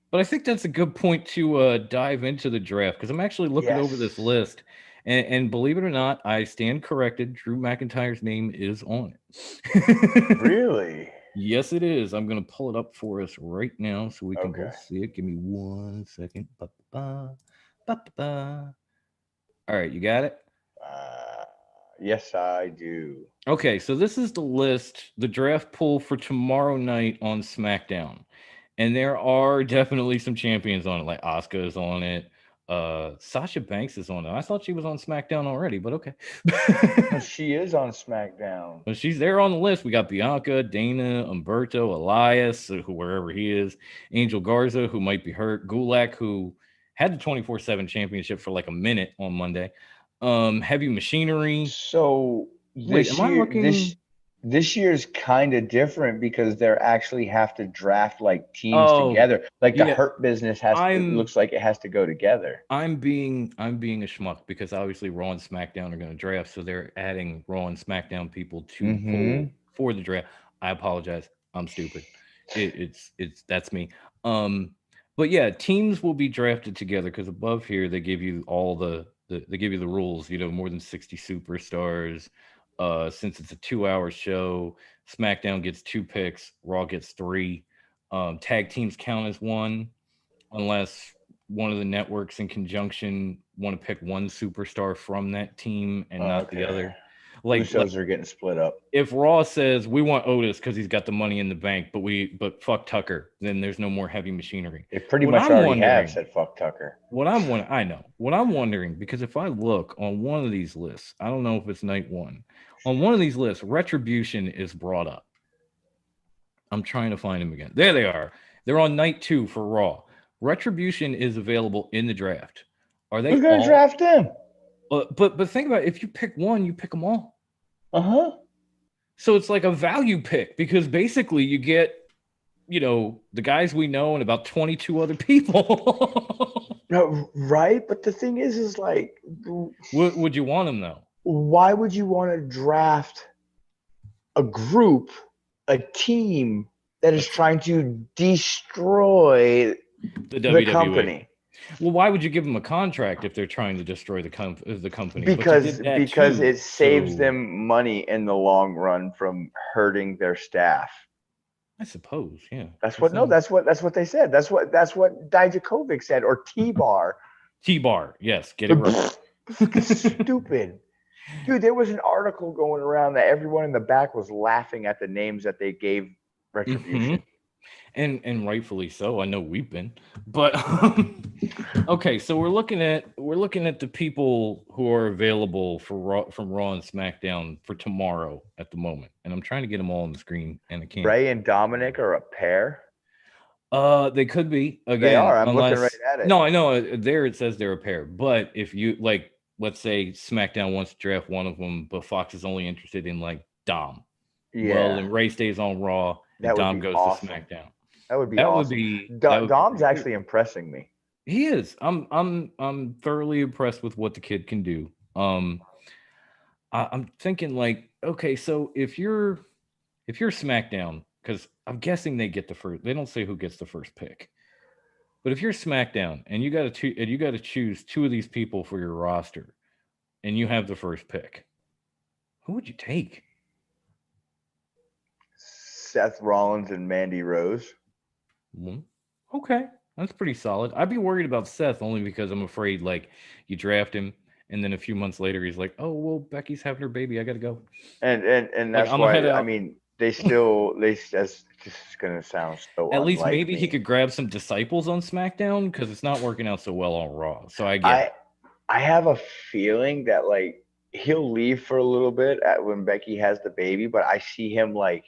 S1: But I think that's a good point to dive into the draft, because I'm actually looking over this
S2: Yes.
S1: list, and believe it or not, I stand corrected. Drew McIntyre's name is on it.
S2: Really?
S1: Yes, it is. I'm going to pull it up for us right now so we can
S2: Okay.
S1: both see it. Give me 1 second. Ba-ba-ba, ba-ba-ba. All right, you got it?
S2: Uh, yes, I do.
S1: Okay, so this is the list, the draft pool for tomorrow night on SmackDown. And there are definitely some champions on it, like Asuka is on it. Sasha Banks is on it. I thought she was on SmackDown already, but okay.
S2: No, she is on SmackDown.
S1: But she's there on the list. We got Bianca, Dana, Umberto, Elias, who wherever he is, Angel Garza, who might be hurt, Gulak, who had the 24/7 championship for like a minute on Monday. Heavy Machinery.
S2: So
S1: Wait,
S2: this
S1: am I
S2: year,
S1: looking?
S2: this year's kind of different because they actually have to draft like teams
S1: Oh,
S2: together. Like the
S1: yeah.
S2: Hurt Business it
S1: I'm
S2: looks like it has to go together.
S1: I'm being a schmuck because obviously Raw and SmackDown are going to draft, so they're adding Raw and SmackDown people to the
S2: Mm-hmm.
S1: poll for the draft. I apologize. I'm stupid. It's that's me. Um, but yeah, teams will be drafted together because above here they give you all they give you the rules. More than 60 superstars. Since it's a 2-hour show, SmackDown gets 2 picks, Raw gets 3. Tag teams count as one unless one of the networks in conjunction want to pick one superstar from that team and not the
S2: Okay.
S1: other. Like
S2: Usos are getting split up.
S1: if Raw says we want Otis because he's got the money in the bank, but fuck Tucker, then there's no more heavy machinery.
S2: They pretty
S1: What
S2: much
S1: I'm
S2: already have
S1: wondering,
S2: said fuck Tucker.
S1: I know what I'm wondering, because if I look on one of these lists, I don't know if it's night one. On one of these lists, Retribution is brought up. I'm trying to find them again. There they are. They're on night 2 for Raw. Retribution is available in the draft. Are they
S2: Who's gonna
S1: all?
S2: draft them?
S1: But think about it. If you pick one, you pick them all.
S2: Uh-huh.
S1: So it's like a value pick, because basically you get, the guys we know and about 22 other people.
S2: No, right? But the thing is like,
S1: Would you want them though?
S2: why would you want to draft a group, a team that is trying to destroy
S1: The
S2: the
S1: WWE.
S2: company?
S1: Well, why would you give them a contract if they're trying to destroy the company? But you
S2: Because
S1: did that
S2: because
S1: too,
S2: it saves
S1: so
S2: them money in the long run from hurting their staff.
S1: I suppose, yeah.
S2: That's what they said. That's what Dijakovic said, or T-Bar.
S1: T-Bar, yes, get it right.
S2: Stupid. Dude, there was an article going around that everyone in the back was laughing at the names that they gave Retribution.
S1: Mhm. And rightfully so. I know we've been, but okay. So we're looking at the people who are available for from Raw and SmackDown for tomorrow at the moment, and I'm trying to get them all on the screen, and I can't.
S2: Ray and Dominic are a pair.
S1: They could be again.
S2: They are. I'm
S1: unless,
S2: looking right at it.
S1: No, I know there it says they're a pair, but if you like, let's say SmackDown wants to draft one of them, but Fox is only interested in like Dom.
S2: Yeah.
S1: Well, then Ray stays on Raw, and Dom goes to SmackDown.
S2: That would be awesome. Dom's actually impressing me.
S1: He is. I'm thoroughly impressed with what the kid can do. I'm thinking like, okay, so if you're SmackDown, because I'm guessing they get the first. They don't say who gets the first pick, but if you're SmackDown and you got to choose two of these people for your roster, and you have the first pick, who would you take?
S2: Seth Rollins and Mandy Rose.
S1: Okay, that's pretty solid. I'd be worried about Seth only because I'm afraid like you draft him and then a few months later he's like, oh well, Becky's having her baby, I gotta go.
S2: And that's why I mean that's just gonna sound so.
S1: At least maybe he could grab some disciples on SmackDown because it's not working out so well on Raw. So I get it.
S2: I have a feeling that like he'll leave for a little bit when Becky has the baby, but I see him like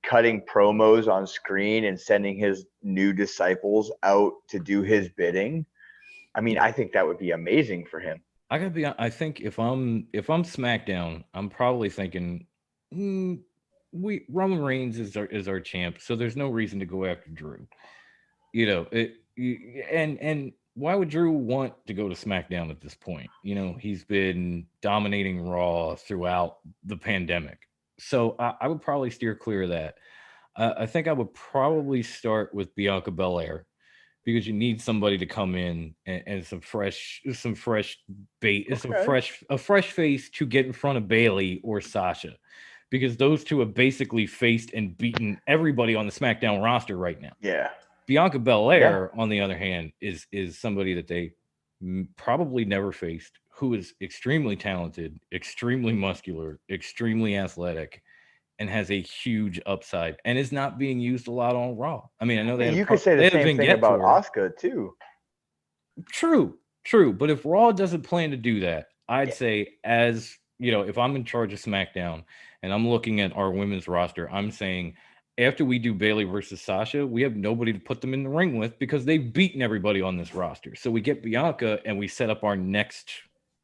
S2: cutting promos on screen and sending his new disciples out to do his bidding. I mean, I think that would be amazing for him.
S1: I think if I'm SmackDown, I'm probably thinking Roman Reigns is our champ, so there's no reason to go after Drew. And why would Drew want to go to SmackDown at this point? He's been dominating Raw throughout the pandemic. So I would probably steer clear of that. I think I would probably start with Bianca Belair because you need somebody to come in and some fresh bait, a fresh face to get in front of Bayley or Sasha, because those two have basically faced and beaten everybody on the SmackDown roster right now.
S2: Yeah.
S1: Bianca Belair, on the other hand, is somebody that they probably never faced, who is extremely talented, extremely muscular, extremely athletic, and has a huge upside, and is not being used a lot on Raw. I mean, I know
S2: you could say the same thing about Asuka too.
S1: True. But if Raw doesn't plan to do that, I'd say, as if I'm in charge of SmackDown and I'm looking at our women's roster, I'm saying after we do Bayley versus Sasha, we have nobody to put them in the ring with because they've beaten everybody on this roster. So we get Bianca and we set up our next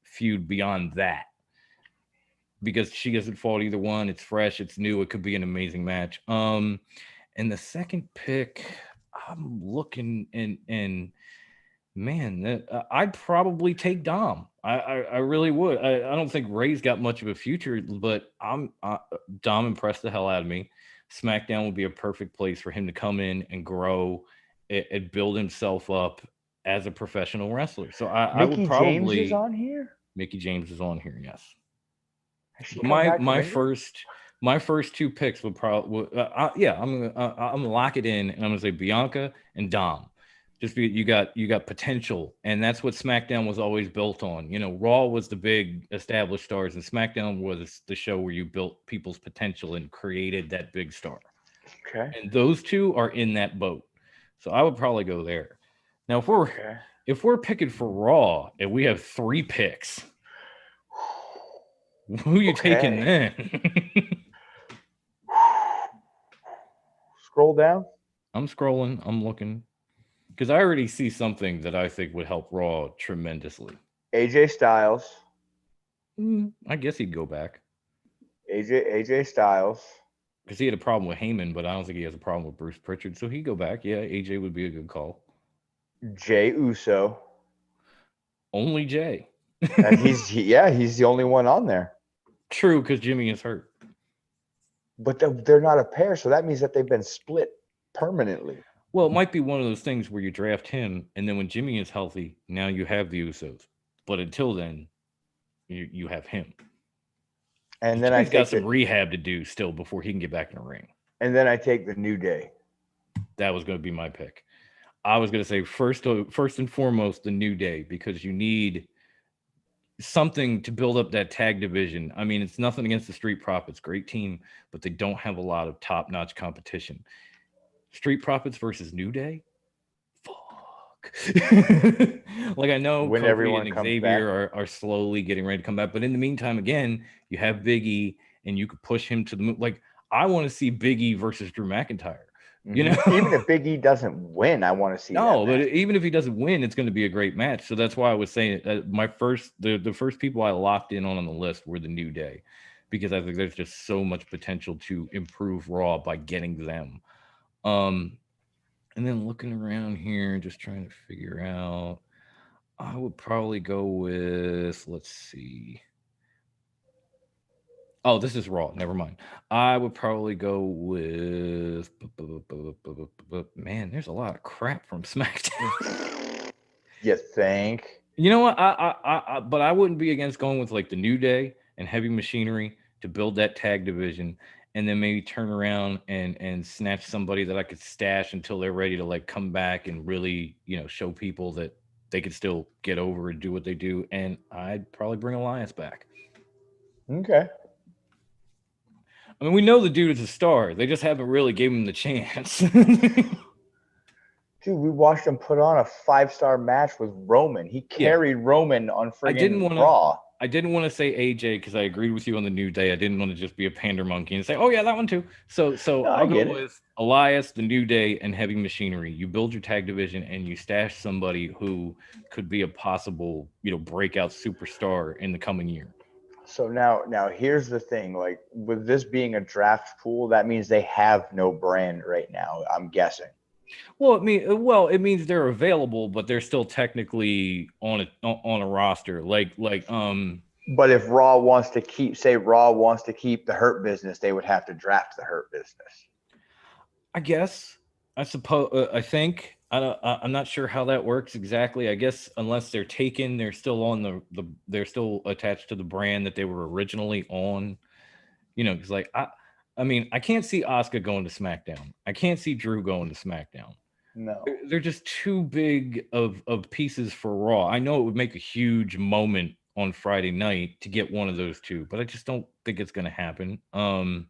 S1: feud beyond that, because she hasn't fought either one. It's fresh, it's new, it could be an amazing match. And the second pick, I'm looking and man, I'd probably take Dom. I really would. I don't think Ray's got much of a future, but Dom impressed the hell out of me. SmackDown would be a perfect place for him to come in and grow and build himself up as a professional wrestler. So I would probably.
S2: James is on here.
S1: Mickey James is on here, yes. My first two picks would probably I'm gonna lock it in, and I'm gonna say Bianca and Dom. Just because you got potential, and that's what SmackDown was always built on. Raw was the big established stars, and SmackDown was the show where you built people's potential and created that big star.
S2: Okay.
S1: And those two are in that boat. So I would probably go there. Now,
S2: Okay.
S1: if we're picking for Raw and we have 3 picks, who you taking
S2: Okay.
S1: then?
S2: Scroll down.
S1: I'm scrolling. I'm looking because I already see something that I think would help Raw tremendously.
S2: AJ Styles.
S1: I guess he'd go back
S2: AJ Styles.
S1: because he had a problem with Heyman, but I don't think he has a problem with Bruce Pritchard. So he'd go back. Yeah, AJ would be a good call.
S2: Jay Uso.
S1: Only Jay.
S2: He's the only one on there.
S1: True, because Jimmy is hurt.
S2: But they're not a pair, so that means that they've been split permanently.
S1: Well, it might be one of those things where you draft him, and then when Jimmy is healthy, now you have the Usos. But until then, you have him.
S2: And then
S1: Jimmy's got some rehab to do still before he can get back in the ring.
S2: And then I take the New Day.
S1: That was going to be my pick. I was going to say first and foremost the New Day, because you need something to build up that tag division. I mean, it's nothing against the Street Profits, great team, but they don't have a lot of top-notch competition. Street Profits versus New Day? Fuck. Like, I know
S2: When
S1: Kofi
S2: everyone
S1: and
S2: comes
S1: Xavier are slowly getting ready to come back, but in the meantime, again, you have Big E, and you could push him to the moon. Like, I want to see Big E versus Drew McIntyre. You know,
S2: even if Big E doesn't win, I want to see.
S1: No, but even if he doesn't win, it's going to be a great match. So that's why I was saying the first people I locked in on the list were the New Day, because I think there's just so much potential to improve Raw by getting them. And then looking around here, just trying to figure out, I would probably go with, let's see. Oh, this is Raw. Never mind. I would probably go with. Man, there's a lot of crap from SmackDown.
S2: You think?
S1: You know what? But I wouldn't be against going with like the New Day and Heavy Machinery to build that tag division, and then maybe turn around and snatch somebody that I could stash until they're ready to like come back and really, show people that they could still get over and do what they do. And I'd probably bring Elias back.
S2: Okay.
S1: I mean, we know the dude is a star. They just haven't really given him the chance.
S2: Dude, we watched him put on a 5-star match with Roman. He carried Roman on friggin' Raw.
S1: I didn't want to say AJ because I agreed with you on the New Day. I didn't want to just be a pander monkey and say, oh, yeah, that one too. So I'll go with Elias, the New Day, and Heavy Machinery. You build your tag division and you stash somebody who could be a possible, breakout superstar in the coming year.
S2: So now here's the thing. Like, with this being a draft pool, that means they have no brand right now, I'm guessing.
S1: Well, it means they're available, but they're still technically on a roster.
S2: But if Raw wants to keep the Hurt Business, they would have to draft the Hurt Business.
S1: I guess. I suppose. I think. I'm not sure how that works exactly. I guess unless they're taken, they're still on they're still attached to the brand that they were originally on. Because I mean, I can't see Asuka going to SmackDown. I can't see Drew going to SmackDown.
S2: No.
S1: They're just too big of pieces for Raw. I know it would make a huge moment on Friday night to get one of those two, but I just don't think it's going to happen. Are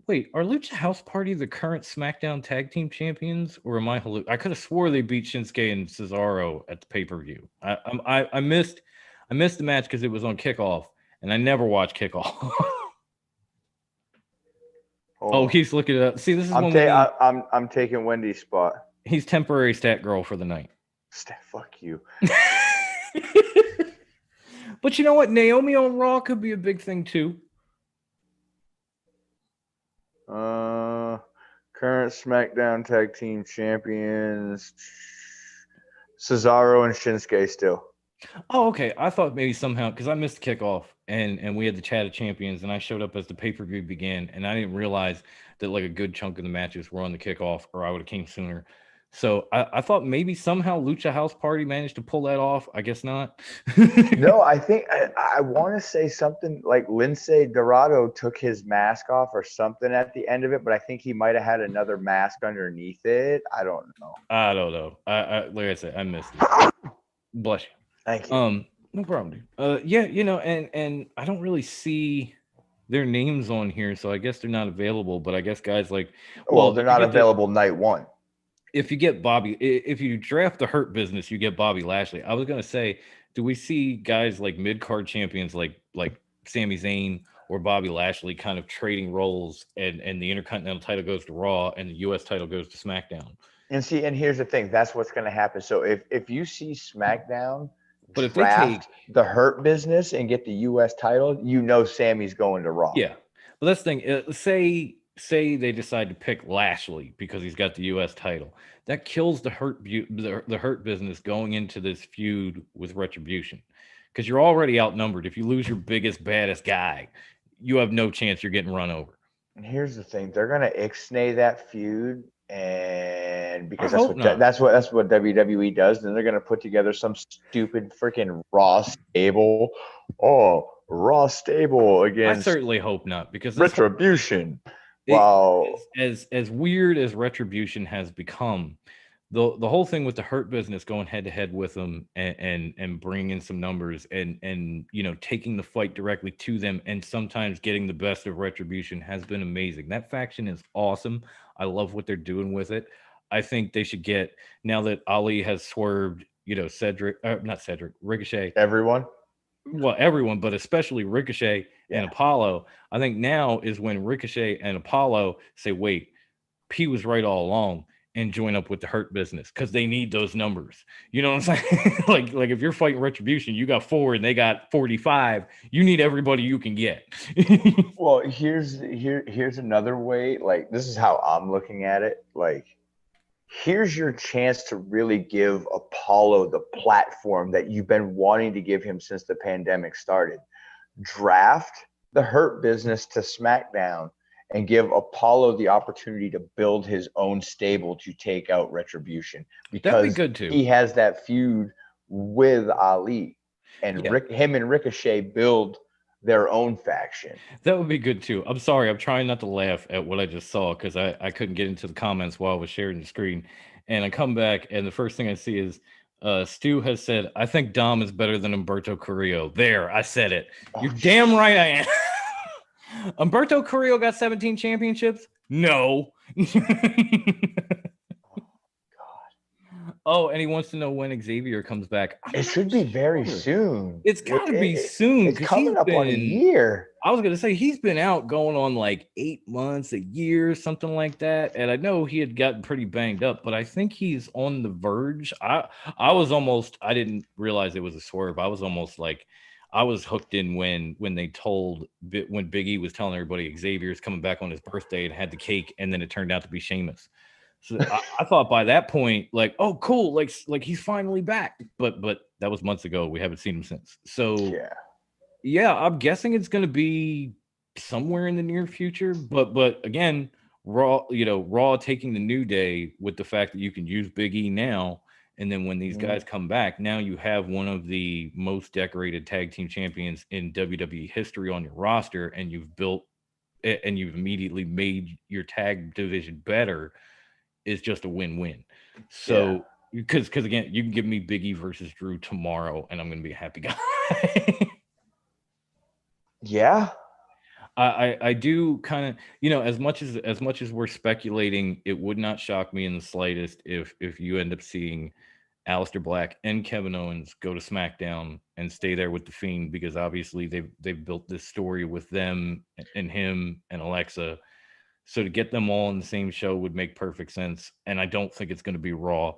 S1: Lucha House Party the current SmackDown Tag Team Champions, or am I I could have swore they beat Shinsuke and Cesaro at the pay-per-view. I missed the match because it was on Kickoff, and I never watched Kickoff. He's looking it up. See, this is
S2: I'm taking Wendy's spot.
S1: He's temporary stat girl for the night.
S2: Fuck you.
S1: But you know what? Naomi on Raw could be a big thing too.
S2: Current SmackDown Tag Team Champions, Cesaro and Shinsuke still.
S1: Oh, okay. I thought maybe somehow, because I missed kickoff and we had the chat of champions, and I showed up as the pay-per-view began, and I didn't realize that like a good chunk of the matches were on the kickoff, or I would have came sooner. So I thought maybe somehow Lucha House Party managed to pull that off. I guess not.
S2: No, I think I want to say something like Lindsay Dorado took his mask off or something at the end of it, but I think he might have had another mask underneath it. I don't know.
S1: I don't know. Like I said, I missed it. Bless you.
S2: Thank you.
S1: No problem, dude. Yeah, and I don't really see their names on here, so I guess they're not available. But I guess guys like,
S2: Well,
S1: well,
S2: they're not available night one.
S1: if you get Bobby, if you draft the Hurt Business, you get Bobby Lashley. I was gonna say, do we see guys like mid card champions like Sami Zayn or Bobby Lashley kind of trading roles, and the Intercontinental title goes to Raw and the U.S. title goes to SmackDown?
S2: And see, and here's the thing, that's what's going to happen. So if you see SmackDown
S1: But if they take
S2: draft the Hurt Business and get the U.S. title, you know Sammy's going to Raw.
S1: Yeah, but that's the thing. Say they decide to pick Lashley because he's got the U.S. title. That kills the the Hurt Business going into this feud with Retribution, because you're already outnumbered. If you lose your biggest, baddest guy, you have no chance. You're getting run over.
S2: And here's the thing, they're going to ixnay that feud, and because
S1: I hope not.
S2: that's what WWE does. Then they're going to put together some stupid freaking Raw stable. Oh, Raw stable
S1: I
S2: against
S1: certainly hope not, because this
S2: Retribution. Wow.
S1: as weird as Retribution has become, the whole thing with the Hurt Business going head to head with them and bringing in some numbers and taking the fight directly to them and sometimes getting the best of Retribution has been amazing. That faction is awesome. I love what they're doing with it. I think they should get, now that Ali has swerved, not Cedric, Ricochet,
S2: Everyone.
S1: well, everyone, but especially Ricochet and Apollo. I think now is when Ricochet and Apollo say, wait, P was right all along, and join up with the Hurt Business, because they need those numbers. You know what I'm saying? like if you're fighting Retribution, you got 4 and they got 45. You need everybody you can get.
S2: Well, here's another way. Like, this is how I'm looking at it. Like, here's your chance to really give Apollo the platform that you've been wanting to give him since the pandemic started. Draft the Hurt Business to SmackDown and give Apollo the opportunity to build his own stable to take out Retribution,
S1: That'd be
S2: because
S1: good too.
S2: he has that feud with Ali, and him and Ricochet build their own faction.
S1: That would be good too. I'm sorry, I'm trying not to laugh at what I just saw because I couldn't get into the comments while I was sharing the screen. And I come back and the first thing I see is Stu has said, I think Dom is better than Humberto Carrillo. There, I said it. You're damn right I am. Humberto Carrillo got 17 championships? No. Oh, and he wants to know when Xavier comes back.
S2: It should be very soon.
S1: It's got to be soon.
S2: It's coming up on a year.
S1: I was going to say he's been out going on like 8 months, a year, something like that. And I know he had gotten pretty banged up, but I think he's on the verge. I didn't realize it was a swerve. I was almost like, I was hooked in when Big E was telling everybody Xavier's coming back on his birthday and had the cake, and then it turned out to be Sheamus. So I thought by that point, like, oh, cool, like he's finally back. But that was months ago. We haven't seen him since. So yeah, I'm guessing it's going to be somewhere in the near future. But again, Raw taking the New Day with the fact that you can use Big E now, and then when these guys come back, now you have one of the most decorated tag team champions in WWE history on your roster, and you've immediately made your tag division better. Is just a win-win. So because again, you can give me Big E versus Drew tomorrow, and I'm going to be a happy guy.
S2: Yeah,
S1: I do kind of, as much as we're speculating, it would not shock me in the slightest if you end up seeing Aleister Black and Kevin Owens go to SmackDown and stay there with the Fiend, because obviously they've built this story with them and him and Alexa. So to get them all in the same show would make perfect sense. And I don't think it's going to be Raw,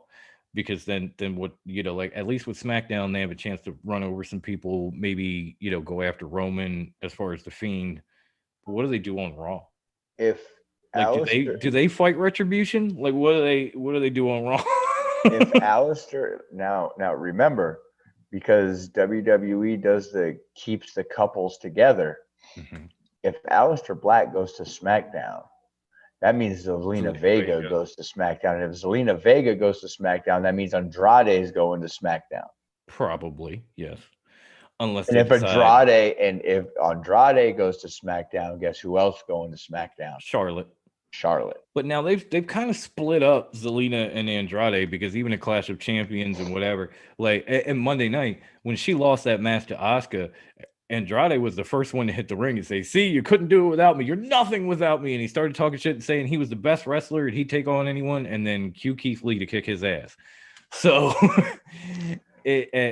S1: because then what, like at least with SmackDown, they have a chance to run over some people, maybe, go after Roman as far as the Fiend. But what do they do on Raw?
S2: If
S1: like, do they fight Retribution? Like, what do they do on Raw?
S2: If Aleister, now remember, because WWE keeps the couples together.
S1: Mm-hmm.
S2: If Aleister Black goes to SmackDown, That means Zelina
S1: Zelina
S2: Vega
S1: Vega.
S2: goes to SmackDown. And if Zelina Vega goes to SmackDown, that means Andrade is going to SmackDown.
S1: Probably, yes. Unless
S2: And
S1: they
S2: if
S1: decide
S2: Andrade goes to SmackDown, guess who else going to SmackDown?
S1: Charlotte.
S2: Charlotte.
S1: But now they've kind of split up Zelina and Andrade, because even at Clash of Champions and whatever, like and Monday night when she lost that match to Asuka, Andrade was the first one to hit the ring and say, "See, you couldn't do it without me. You're nothing without me." And he started talking shit and saying he was the best wrestler and he'd take on anyone, and then cue Keith Lee to kick his ass. So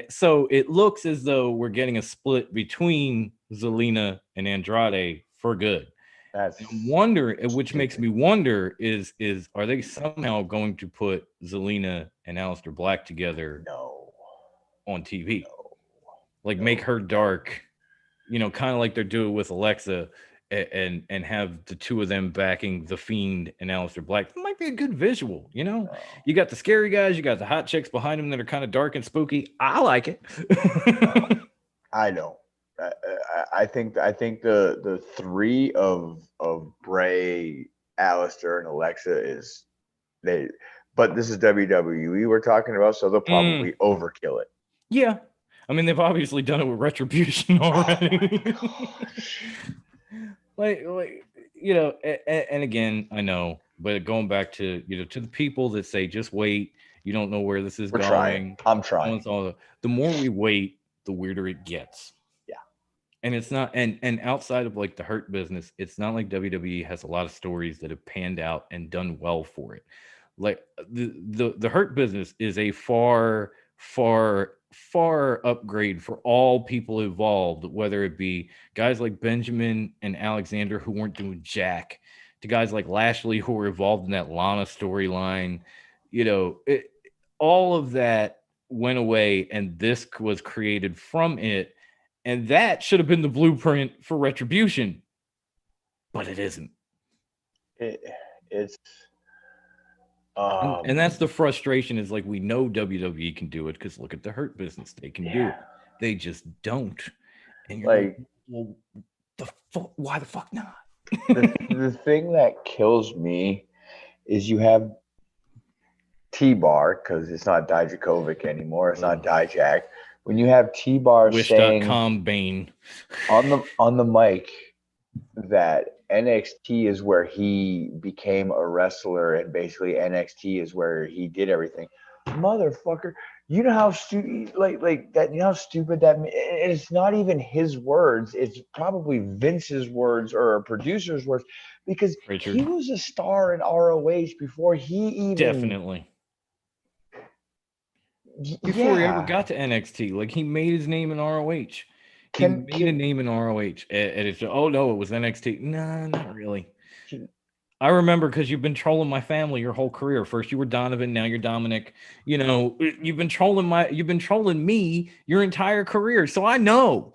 S1: so it looks as though we're getting a split between Zelina and Andrade for good.
S2: That's
S1: Which makes me wonder is are they somehow going to put Zelina and Aleister Black together on TV? Like make her dark, kind of like they're doing with Alexa, and have the two of them backing the Fiend and Aleister Black. It might be a good visual, You got the scary guys, you got the hot chicks behind them that are kind of dark and spooky. I like it.
S2: I don't. I think the three of Bray, Alistair, and Alexa is they. But this is WWE we're talking about, so they'll probably overkill it.
S1: Yeah, I mean they've obviously done it with Retribution already. And again, I know, but going back to to the people that say just wait, you don't know where this is going.
S2: Trying. I'm trying.
S1: The more we wait, the weirder it gets. And it's not, and outside of like the Hurt Business, it's not like WWE has a lot of stories that have panned out and done well for it. Like the Hurt Business is a far upgrade for all people involved, whether it be guys like Benjamin and Alexander who weren't doing jack, to guys like Lashley who were involved in that Lana storyline. All of that went away, and this was created from it. And that should have been the blueprint for Retribution, but it isn't.
S2: It's
S1: and that's the frustration, is like, we know WWE can do it because look at the Hurt Business. They can do it. They just don't. And you're like, well, why the fuck not?
S2: the thing that kills me is you have T-Bar, because it's not Dijakovic anymore. It's not Dijak. When you have T-Bar saying
S1: Bane
S2: on the mic that NXT is where he became a wrestler and basically NXT is where he did everything, motherfucker, you know how stupid like that, you know how stupid that, it's not even his words, it's probably Vince's words or a producer's words, because he was a star in ROH before he even
S1: definitely before he ever got to NXT. Like, he made his name in ROH. He made a name in ROH. And it's, oh no, it was NXT. No, not really. I remember, because you've been trolling my family your whole career. First you were Donovan, now you're Dominic. You've been trolling me your entire career, so I know.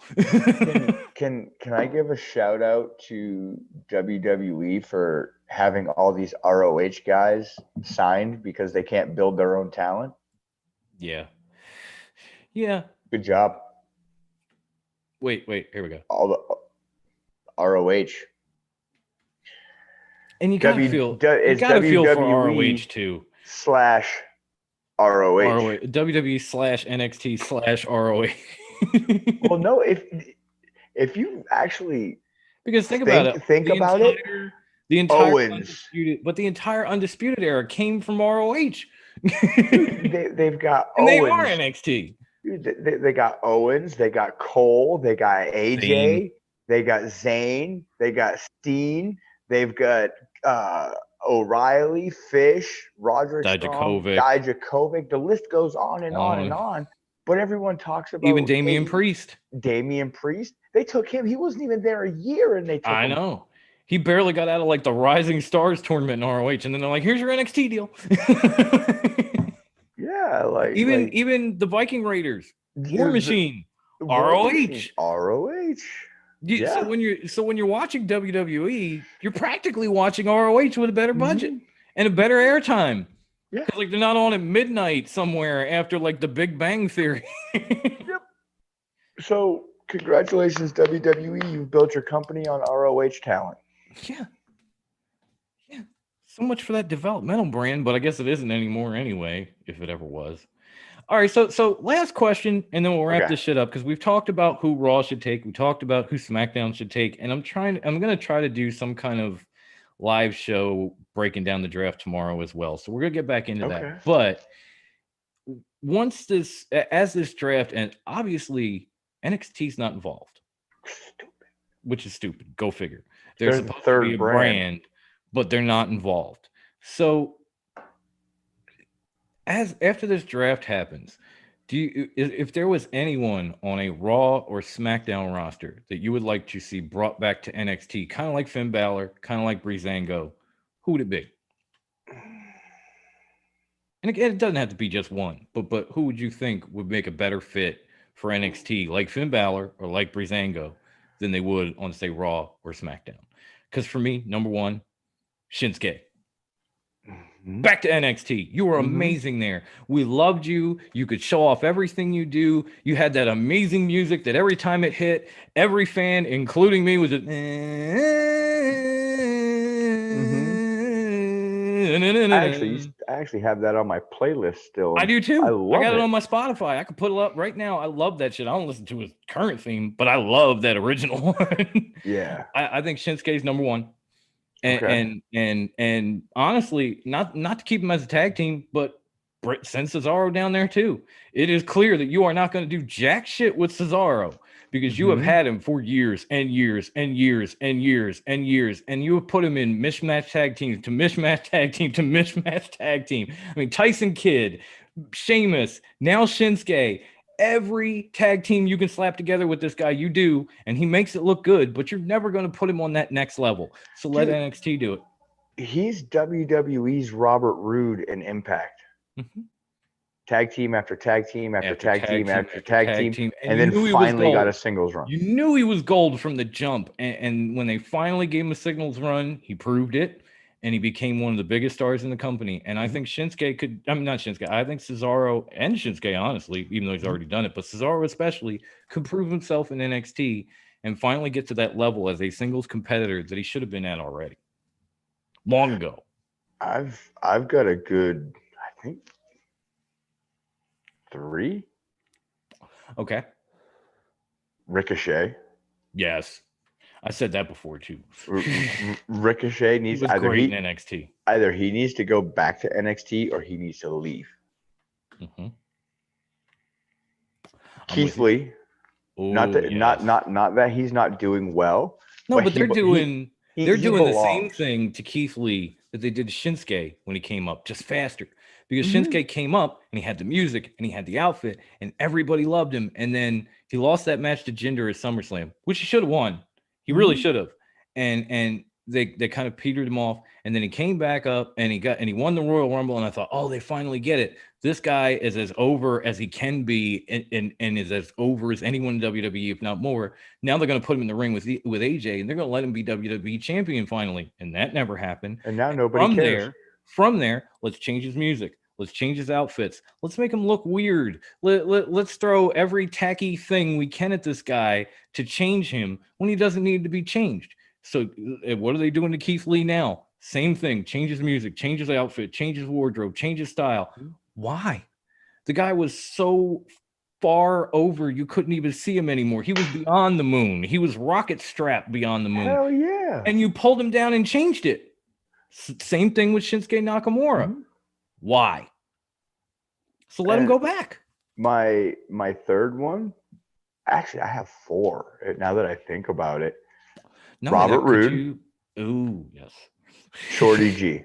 S2: Can I give a shout out to WWE for having all these ROH guys signed because they can't build their own talent?
S1: Yeah.
S2: Good job.
S1: Wait, here we go.
S2: All the ROH.
S1: And you gotta feel for ROH too.
S2: /ROH.
S1: WWE/NXT/ROH.
S2: Well, no, if you actually,
S1: because think about it, the entire
S2: Owens,
S1: the entire Undisputed era came from ROH.
S2: they've got
S1: and
S2: Owens.
S1: They are NXT.
S2: They got Owens, they got Cole, they got AJ, they got Zayn, they got Steen, they've got O'Reilly, Fish, Roderick Strong, Dijakovic. The list goes on and on and on. But everyone talks about
S1: even Damian Priest.
S2: They took him. He wasn't even there a year, and they took him.
S1: I know. He barely got out of like the Rising Stars tournament in ROH, and then they're like, "Here's your NXT deal."
S2: Yeah, like
S1: even the Viking Raiders, War Machine, ROH.
S2: Yeah.
S1: So when you're watching WWE, you're practically watching ROH with a better budget and a better airtime. Yeah, because like they're not on at midnight somewhere after like the Big Bang Theory.
S2: Yep. So congratulations, WWE. You've built your company on ROH talent.
S1: Yeah. So much for that developmental brand, but I guess it isn't anymore anyway, if it ever was. All right, so last question, and then we'll wrap this shit up because we've talked about who Raw should take, we talked about who SmackDown should take, and I'm gonna try to do some kind of live show breaking down the draft tomorrow as well. So we're gonna get back into that. But once as this draft, and obviously NXT's not involved, which is stupid. Go figure. They're supposed to be a brand, but they're not involved. So after this draft happens, if there was anyone on a Raw or SmackDown roster that you would like to see brought back to NXT, kind of like Finn Balor, kind of like Breezango, who would it be? And again, it doesn't have to be just one, but who would you think would make a better fit for NXT, like Finn Balor or like Breezango, than they would on, say, Raw or SmackDown? Because for me, number one, Shinsuke. Back to NXT. You were amazing there. We loved you. You could show off everything you do. You had that amazing music that every time it hit, every fan, including me, was
S2: I actually have that on my playlist still.
S1: I do too. I got it on my Spotify. I could put it up right now. I love that shit. I don't listen to his current theme, but I love that original one.
S2: Yeah.
S1: I think Shinsuke's number one. And honestly, not to keep him as a tag team, but send Cesaro down there too. It is clear that you are not going to do jack shit with Cesaro because you have had him for years and years and years and years and years, and you have put him in mismatch tag team to mismatch tag team to mismatch tag team. I mean, Tyson Kidd, Sheamus, now Shinsuke. Every tag team you can slap together with this guy, you do, and he makes it look good, but you're never going to put him on that next level. So let NXT do it.
S2: He's WWE's Robert Roode in Impact. Tag team after tag team after tag team after tag team, and then finally got a singles run.
S1: You knew he was gold from the jump, and when they finally gave him a singles run, he proved it. And he became one of the biggest stars in the company. And I think Shinsuke could, I mean, not Shinsuke, I think Cesaro and Shinsuke, honestly, even though he's already done it, but Cesaro especially could prove himself in NXT and finally get to that level as a singles competitor that he should have been at already. Long ago.
S2: I've got a good, I think, 3.
S1: Okay.
S2: Ricochet.
S1: Yes. I said that before too.
S2: Ricochet needs
S1: he was great in NXT.
S2: Either he needs to go back to NXT or he needs to leave. Keith Lee, not that he's not doing well.
S1: No, but they're doing the same thing to Keith Lee that they did to Shinsuke when he came up, just faster. Because Shinsuke came up and he had the music and he had the outfit and everybody loved him. And then he lost that match to Jinder at SummerSlam, which he should have won. He really should have. And they kind of petered him off. And then he came back up and he won the Royal Rumble. And I thought, oh, they finally get it. This guy is as over as he can be and is as over as anyone in WWE, if not more. Now they're going to put him in the ring with AJ and they're going to let him be WWE champion finally. And that never happened.
S2: And now nobody cares.
S1: From there, let's change his music. Let's change his outfits. Let's make him look weird. Let's throw every tacky thing we can at this guy to change him when he doesn't need to be changed. So what are they doing to Keith Lee now? Same thing. Change his music, change his outfit, change his wardrobe, change his style. Why? The guy was so far over, you couldn't even see him anymore. He was beyond the moon. He was rocket strapped beyond the moon.
S2: Hell yeah.
S1: And you pulled him down and changed it. Same thing with Shinsuke Nakamura. Why? So let him go back.
S2: My third one, actually, I have 4 now that I think about it. Robert Roode.
S1: Ooh, yes.
S2: Shorty G.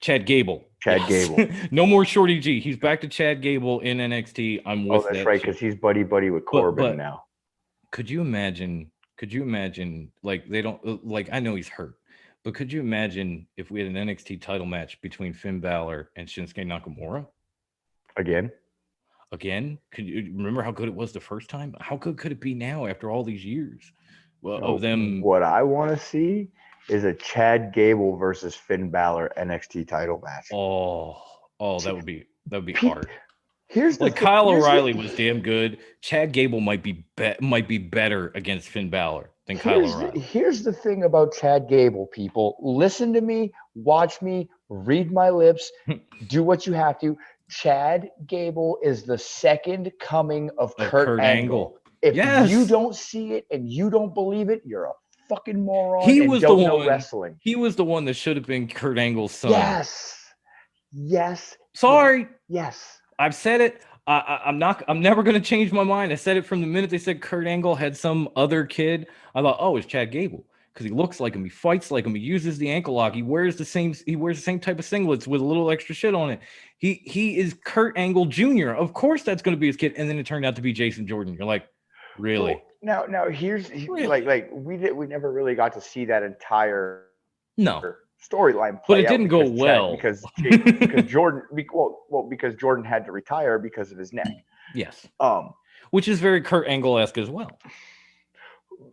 S1: Chad Gable. No more Shorty G. He's back to Chad Gable in NXT. I'm with that.
S2: Oh, that's right, because he's buddy with Corbin now.
S1: Could you imagine, like, they don't, like, I know he's hurt. But could you imagine if we had an NXT title match between Finn Balor and Shinsuke Nakamura?
S2: Again?
S1: Could you remember how good it was the first time? How good could it be now after all these years? Well,
S2: of them. What I want to see is a Chad Gable versus Finn Balor NXT title match.
S1: Oh, that would be hard.
S2: Here's
S1: like Kyle O'Reilly was damn good. Chad Gable might be better against Finn Balor than Kyle O'Reilly.
S2: Here's the thing about Chad Gable, people. Listen to me, watch me, read my lips, do what you have to. Chad Gable is the second coming of Kurt Angle. If you don't see it and you don't believe it, you're a fucking moron and don't know wrestling.
S1: He was the one that should have been Kurt Angle's son.
S2: Yes.
S1: Sorry.
S2: Yes.
S1: I've said it. I'm never going to change my mind. I said it from the minute they said Kurt Angle had some other kid. I thought, oh, it's Chad Gable because he looks like him. He fights like him. He uses the ankle lock. He wears the same type of singlets with a little extra shit on it. He is Kurt Angle Jr. Of course, that's going to be his kid. And then it turned out to be Jason Jordan. You're like, really?
S2: Well, now here's like we never really got to see that entire storyline,
S1: but it didn't go well
S2: because Jordan. Because Jordan had to retire because of his neck.
S1: Yes. Which is very Kurt Angle-esque as well.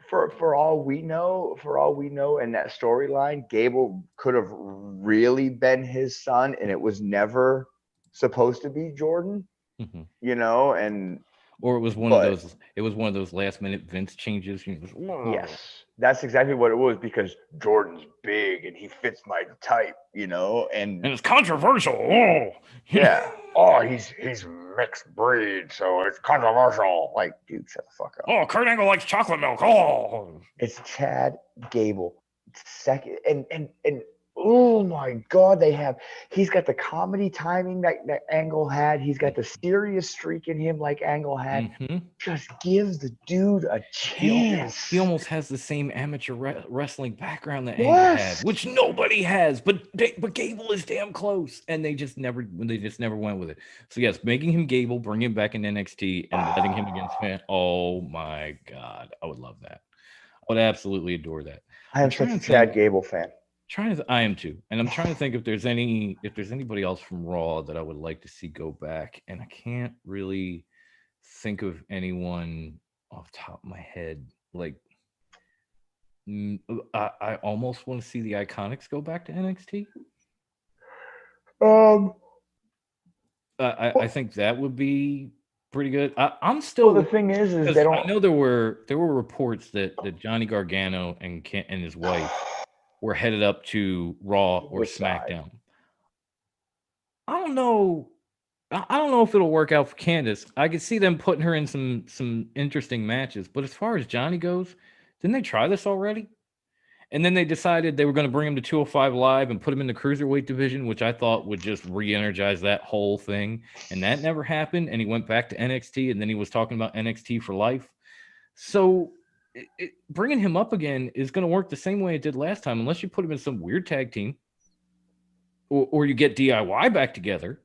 S2: For all we know, in that storyline, Gable could have really been his son, and it was never supposed to be Jordan.
S1: Mm-hmm.
S2: You know, and.
S1: Or it was one of those. It was one of those last-minute Vince changes.
S2: Yes, that's exactly what it was because Jordan's big and he fits my type, you know, and
S1: it's controversial. Oh,
S2: yeah. Oh, he's mixed breed, so it's controversial. Like, dude, shut the fuck up.
S1: Oh, Kurt Angle likes chocolate milk. Oh,
S2: it's Chad Gable, second, and oh my God, he's got the comedy timing that Angle had. He's got the serious streak in him like Angle had.
S1: Mm-hmm.
S2: Just give the dude a chance.
S1: He almost has the same amateur wrestling background that Angle had, which nobody has. But Gable is damn close, and they just never went with it. So yes, making him Gable, bringing him back in NXT, and letting him against Finn. Oh my God, I would love that. I would absolutely adore that.
S2: I am such a Chad Gable fan.
S1: I am too, and I'm trying to think if there's anybody else from Raw that I would like to see go back, and I can't really think of anyone off the top of my head. Like, I almost want to see the Iconics go back to NXT. I think that would be pretty good. I'm still.
S2: Well, the thing is they don't.
S1: I know there were reports that Johnny Gargano and his wife were headed up to Raw or SmackDown. I don't know if it'll work out for Candice. I could see them putting her in some interesting matches, but as far as Johnny goes, didn't they try this already? And then they decided they were going to bring him to 205 Live and put him in the cruiserweight division, which I thought would just re-energize that whole thing. And that never happened. And he went back to NXT, and then he was talking about NXT for life. So bringing him up again is going to work the same way it did last time, unless you put him in some weird tag team or you get DIY back together.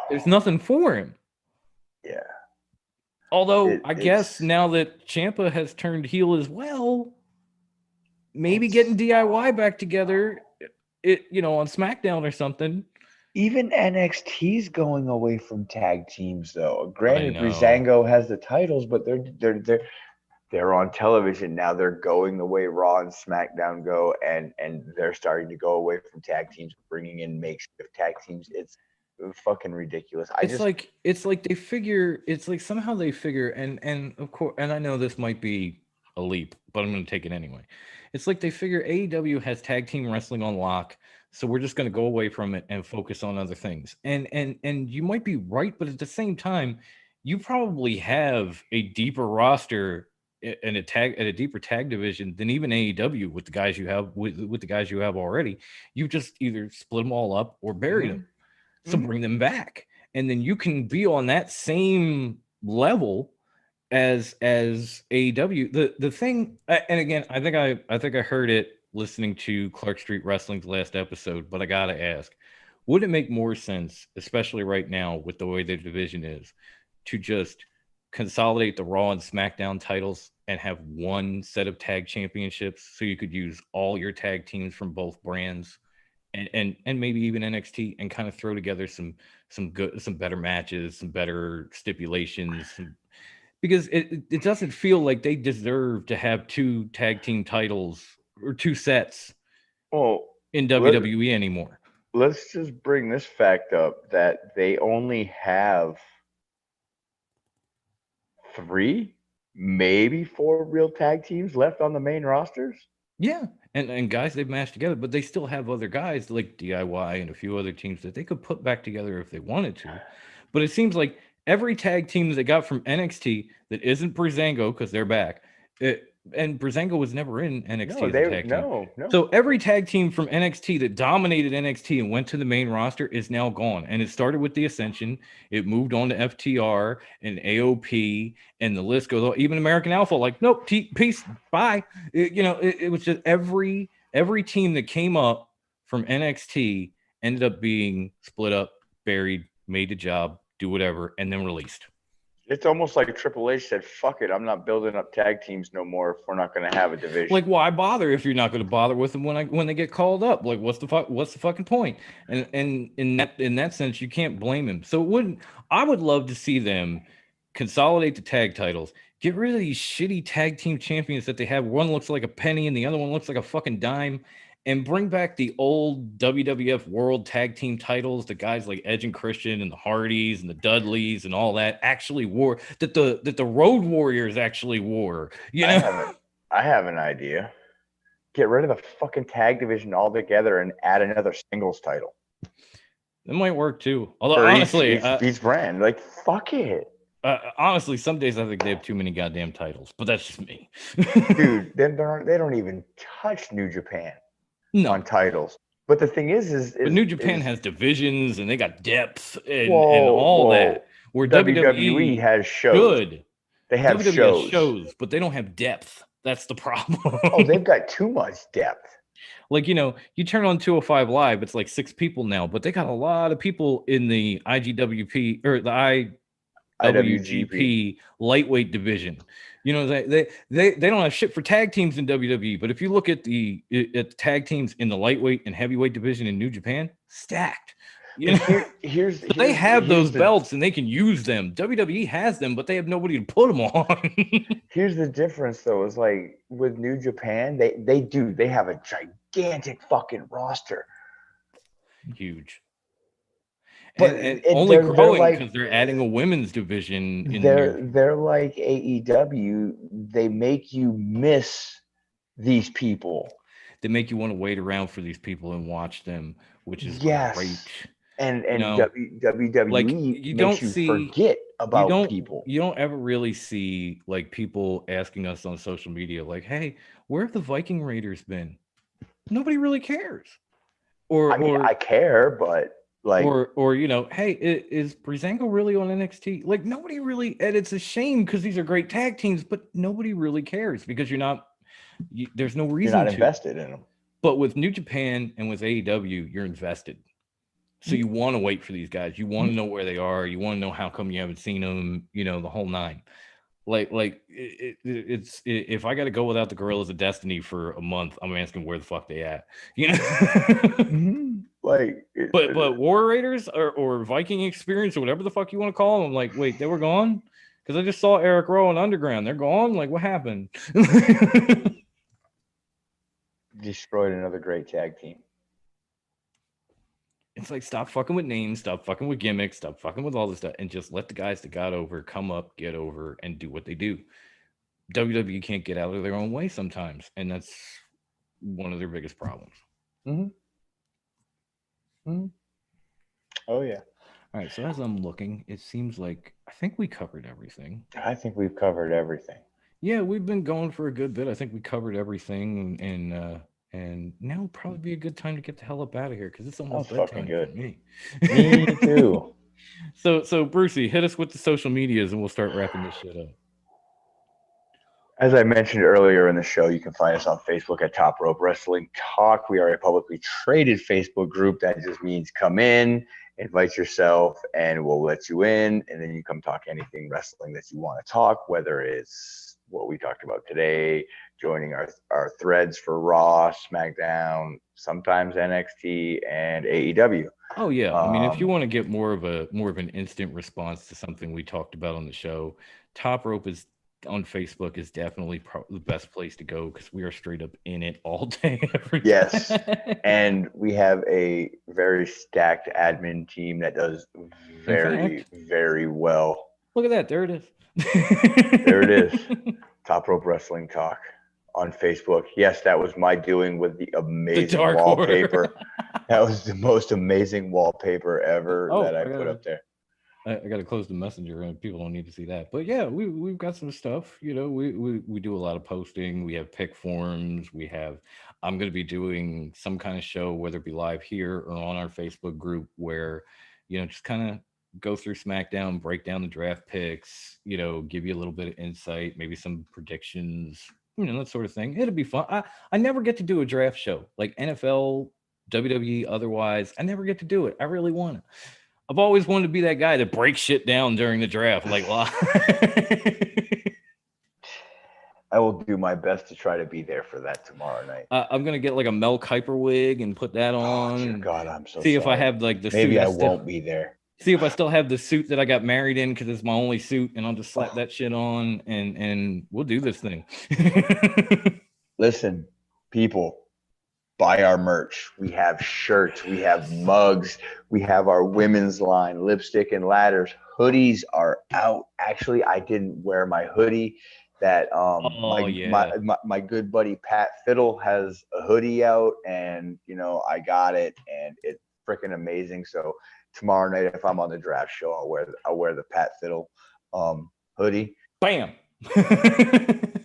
S1: There's nothing for him.
S2: Yeah.
S1: Although I guess now that Ciampa has turned heel as well, maybe getting DIY back together, on SmackDown or something.
S2: Even NXT's going away from tag teams, though. Granted, Breezango has the titles, but they're on television now. They're going the way Raw and SmackDown go, and they're starting to go away from tag teams, bringing in makeshift tag teams. It's fucking ridiculous. It's like they figure.
S1: It's like somehow they figure, and of course, and I know this might be a leap, but I'm going to take it anyway. It's like they figure AEW has tag team wrestling on lock, so we're just going to go away from it and focus on other things. And you might be right, but at the same time, you probably have a deeper roster and a deeper tag division than even AEW with the guys you have with the guys you have already. You just either split them all up or bury them. So bring them back, and then you can be on that same level as AEW. The thing, and again, I think I heard it listening to Clark Street Wrestling's last episode, but I gotta ask, would it make more sense, especially right now with the way the division is, to just consolidate the Raw and SmackDown titles and have one set of tag championships so you could use all your tag teams from both brands and maybe even NXT and kind of throw together some better matches, some better stipulations, because it doesn't feel like they deserve to have two tag team titles or two sets in WWE anymore.
S2: Let's just bring this fact up that they only have 3 maybe 4 real tag teams left on the main rosters.
S1: Yeah, and guys they've mashed together, but they still have other guys like DIY and a few other teams that they could put back together if they wanted to. But it seems like every tag team they got from NXT that isn't Breezango because they're back, and Breezango was never in NXT as a tag team.
S2: No.
S1: So every tag team from NXT that dominated NXT and went to the main roster is now gone. And it started with the Ascension. It moved on to FTR and AOP, and the list goes on. Even American Alpha, like, nope, peace, bye. It was just every team that came up from NXT ended up being split up, buried, made a job, do whatever, and then released.
S2: It's almost like Triple H said, "Fuck it, I'm not building up tag teams no more if we're not going to have a division."
S1: Like, why bother if you're not going to bother with them when they get called up? Like, what's the fucking point? And in that sense, you can't blame him. So I would love to see them consolidate the tag titles, get rid of these shitty tag team champions that they have. One looks like a penny and the other one looks like a fucking dime, and bring back the old WWF World Tag Team titles. The guys like Edge and Christian and the Hardys and the Dudleys and all that actually wore, that the Road Warriors actually wore.
S2: I have an idea. Get rid of the fucking tag division altogether and add another singles title.
S1: That might work too. Although honestly,
S2: each brand, like, fuck it.
S1: Honestly, some days I think they have too many goddamn titles, but that's just me.
S2: Dude, they don't even touch New Japan on titles. But the thing is
S1: but New Japan has divisions and they got depth and all that. Where WWE
S2: has shows.
S1: Good.
S2: They have
S1: WWE shows, but they don't have depth. That's the problem.
S2: Oh, they've got too much depth.
S1: Like, you turn on 205 Live, it's like 6 people now, but they got a lot of people in the IGWP or the IWGP lightweight division. They don't have shit for tag teams in WWE, but if you look at the tag teams in the lightweight and heavyweight division in New Japan, stacked. They have those belts and they can use them. WWE has them, but they have nobody to put them on.
S2: Here's the difference, though, is like with New Japan, they have a gigantic fucking roster.
S1: Huge.
S2: But
S1: and only growing because they're adding a women's division.
S2: They're like AEW. They make you miss these people.
S1: They make you want to wait around for these people and watch them, which is great.
S2: And WWE
S1: like you
S2: makes you forget about people.
S1: You don't ever really see like people asking us on social media, like, "Hey, where have the Viking Raiders been?" Nobody really cares.
S2: I care, but. Like,
S1: or hey, is Breezango really on NXT? Like, nobody really, and it's a shame because these are great tag teams, but nobody really cares because there's no reason
S2: you're not invested in them.
S1: But with New Japan and with AEW, you're invested. So you want to wait for these guys. You want to know where they are. You want to know how come you haven't seen them, the whole nine. It's if I got to go without the Gorillas of Destiny for a month, I'm asking where the fuck they at, but War Raiders or Viking Experience or whatever the fuck you want to call them, I'm like, wait, they were gone? Because I just saw Eric Rowe and Underground. They're gone? Like, what happened?
S2: Destroyed another great tag team.
S1: It's like, stop fucking with names, stop fucking with gimmicks, stop fucking with all this stuff, and just let the guys that got over come up, get over, and do what they do. WWE can't get out of their own way sometimes, and that's one of their biggest problems.
S2: Oh, yeah.
S1: All right, so as I'm looking, it seems like I think we covered everything.
S2: I think we've covered everything.
S1: Yeah, we've been going for a good bit. I think we covered everything, and now would probably be a good time to get the hell up out of here because it's almost bedtime for me.
S2: Me too.
S1: So Brucey, hit us with the social medias and we'll start wrapping this shit up.
S2: As I mentioned earlier in the show, you can find us on Facebook at Top Rope Wrestling Talk. We are a publicly traded Facebook group. That just means come in, invite yourself, and we'll let you in. And then you come talk anything wrestling that you want to talk, whether it's what we talked about today, joining our threads for Raw, SmackDown, sometimes NXT, and AEW.
S1: Oh yeah, I mean, if you want to get more of an instant response to something we talked about on the show, Top Rope is on Facebook is definitely the best place to go because we are straight up in it all day, every day.
S2: Yes, and we have a very stacked admin team that does very, very well.
S1: Look at that. There it is.
S2: There it is. Top Rope Wrestling Talk on Facebook. Yes, that was my doing with the
S1: The
S2: amazing
S1: Dark Order.
S2: wallpaper. That was the most amazing wallpaper ever
S1: Oh,
S2: that I put up there.
S1: I gotta close the messenger, and people don't need to see that. But yeah, we've got some stuff. We do a lot of posting. We have pick forms. I'm gonna be doing some kind of show, whether it be live here or on our Facebook group, where just kind of go through SmackDown, break down the draft picks. Give you a little bit of insight, maybe some predictions. That sort of thing. It'll be fun. I never get to do a draft show like NFL, WWE, otherwise. I never get to do it. I really want to. I've always wanted to be that guy that breaks shit down during the draft. Like,
S2: I will do my best to try to be there for that tomorrow night.
S1: I'm gonna get like a Mel Kiper wig and put that
S2: Oh,
S1: on.
S2: dear God, I'm so
S1: see
S2: sorry.
S1: if I have like the
S2: Maybe
S1: suit.
S2: I won't be there.
S1: See if I still have the suit that I got married in because it's my only suit, and I'll just slap that shit on, and we'll do this thing.
S2: Listen, people, buy our merch. We have shirts, we have mugs, we have our women's line, lipstick and ladders. Hoodies are out. Actually, I didn't wear my hoodie. That my good buddy Pat Fiddle has a hoodie out, and I got it, and it's freaking amazing. So tomorrow night, if I'm on the draft show, I'll wear the Pat Fiddle hoodie.
S1: Bam.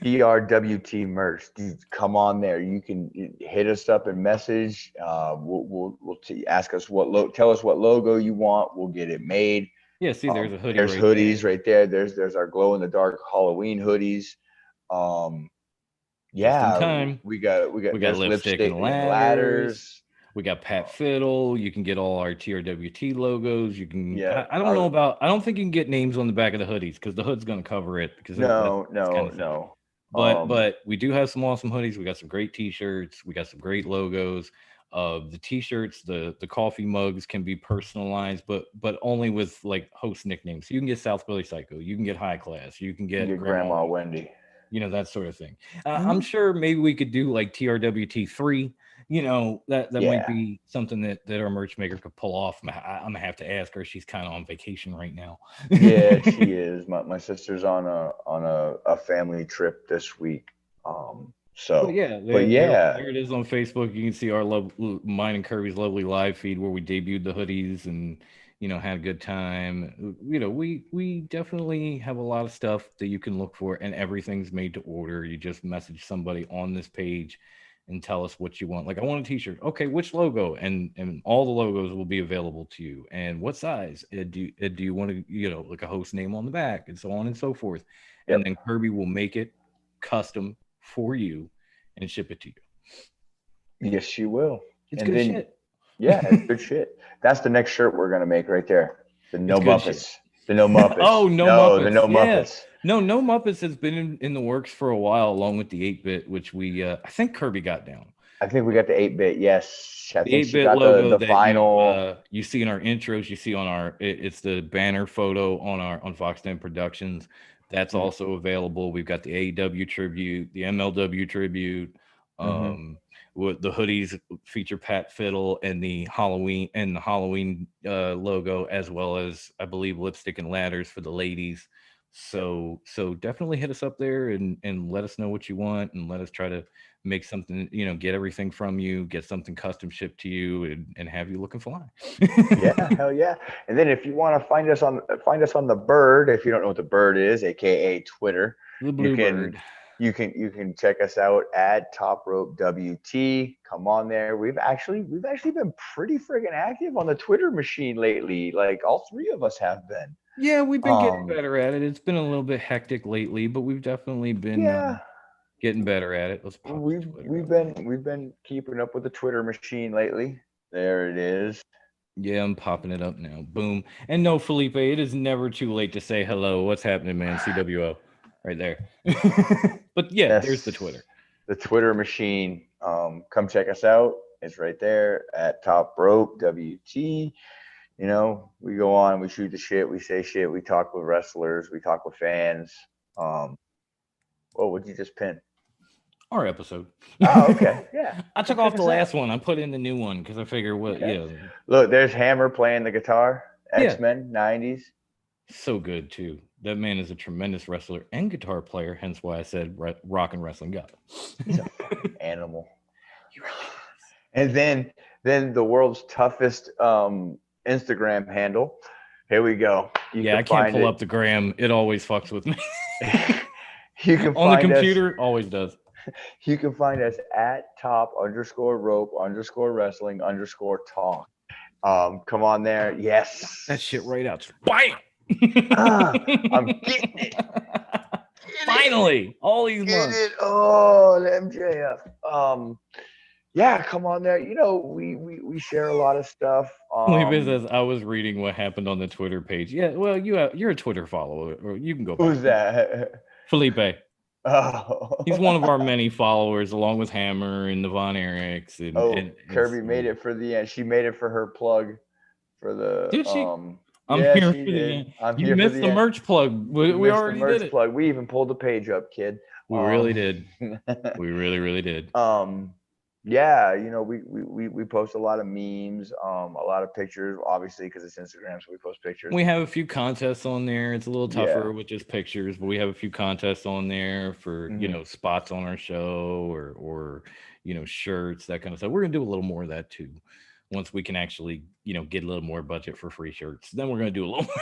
S2: TRWT merch. Dude, come on there. You can hit us up and message. We'll ask us tell us what logo you want. We'll get it made.
S1: Yeah, see, there's a hoodie.
S2: There's hoodies right there. There's our glow in the dark Halloween hoodies. Yeah, we got lipstick and ladders.
S1: We got Pat Fiddle. You can get all our TRWT logos. You can.
S2: Yeah,
S1: I don't know about. I don't think you can get names on the back of the hoodies because the hood's going to cover it. Because
S2: no.
S1: But we do have some awesome hoodies. We got some great T-shirts. We got some great logos. The T-shirts, the coffee mugs can be personalized, but only with like host nicknames. So you can get South Philly Psycho. You can get High Class. You can get
S2: Grandma Wendy.
S1: That sort of thing. I'm sure maybe we could do like TRWT3. That might be something that our merch maker could pull off. I'm gonna have to ask her. She's kind of on vacation right now.
S2: Yeah, she is. My sister's on a family trip this week. There
S1: it is on Facebook. You can see mine and Kirby's lovely live feed where we debuted the hoodies and had a good time. We definitely have a lot of stuff that you can look for, and everything's made to order. You just message somebody on this page and tell us what you want. Like, I want a T-shirt. Okay, which logo? And all the logos will be available to you. And what size? Do you want to, like a host name on the back, and so on and so forth.
S2: Yep.
S1: And then Kirby will make it custom for you and ship it to you.
S2: Yes, she will.
S1: It's good shit.
S2: Yeah, it's good shit. That's the next shirt we're gonna make right there. The No Muppets. The No Muppets.
S1: Oh, No Muppets.
S2: The No Muppets.
S1: No Muppets has been in the works for a while, along with the 8-bit, which we I think Kirby got down.
S2: I think we got the 8-bit. Yes,
S1: the 8-bit logo the final. You see in our intros. You see on it's the banner photo on Fox 10 Productions. That's also available. We've got the AEW tribute, the MLW tribute. With the hoodies feature Pat Fiddle and the Halloween logo, as well as I believe lipstick and ladders for the ladies. So definitely hit us up there and let us know what you want, and let us try to make something, get everything from you, get something custom shipped to you, and have you looking fly.
S2: Yeah, hell yeah. And then if you want to find us on the Bird, if you don't know what the Bird is, aka Twitter,
S1: the Blue Bird.
S2: You can check us out at Top Rope WT. Come on there. We've actually been pretty friggin' active on the Twitter machine lately. Like, all three of us have been.
S1: Yeah, we've been getting better at it. It's been a little bit hectic lately, but we've definitely been getting better at it. Let's pop
S2: we've been keeping up with the Twitter machine lately. There it is.
S1: Yeah, I'm popping it up now. Boom. And no, Felipe, it is never too late to say hello. What's happening, man? CWO. Right there. But yeah, there's the Twitter.
S2: The Twitter machine. Come check us out. It's right there at Top Rope WT. We go on, we shoot the shit, we say shit, we talk with wrestlers, we talk with fans. What would you just pin?
S1: Our episode.
S2: Oh, okay. Yeah.
S1: I took off the last one. I put in the new one because I figure
S2: Look, there's Hammer playing the guitar. X-Men, 90s.
S1: So good too. That man is a tremendous wrestler and guitar player. Hence why I said rock and wrestling guy.
S2: He's a fucking animal. And then the world's toughest Instagram handle. Here we go.
S1: I can't pull up the gram. It always fucks with me.
S2: You can
S1: on the
S2: find
S1: computer, always does.
S2: You can find us at top_rope_wrestling_talk. Come on there. Yes.
S1: That shit right out. Bam!
S2: I'm getting it.
S1: Finally, all these months.
S2: Oh, the MJF. Yeah, come on there. You know, we share a lot of stuff.
S1: I was reading what happened on the Twitter page. Yeah, well, you're a Twitter follower, or you can go back.
S2: Who's that?
S1: Felipe.
S2: Oh,
S1: he's one of our many followers, along with Hammer and the Von Erichs. And
S2: Kirby made it for the end. She made it for her plug for the.
S1: Did she? I'm
S2: yeah,
S1: here
S2: she
S1: for
S2: did.
S1: the end.
S2: I'm
S1: you
S2: here
S1: missed
S2: for
S1: the merch plug. We already did it.
S2: Plug. We even pulled the page up, kid.
S1: We really did. We really did.
S2: Yeah, you know, we post a lot of memes, a lot of pictures, obviously, because it's Instagram, so we post pictures.
S1: We have a few contests on there. It's a little tougher with just pictures, but we have a few contests on there for spots on our show or shirts, that kind of stuff. We're gonna do a little more of that too. Once we can actually, get a little more budget for free shirts, then we're gonna do a little more.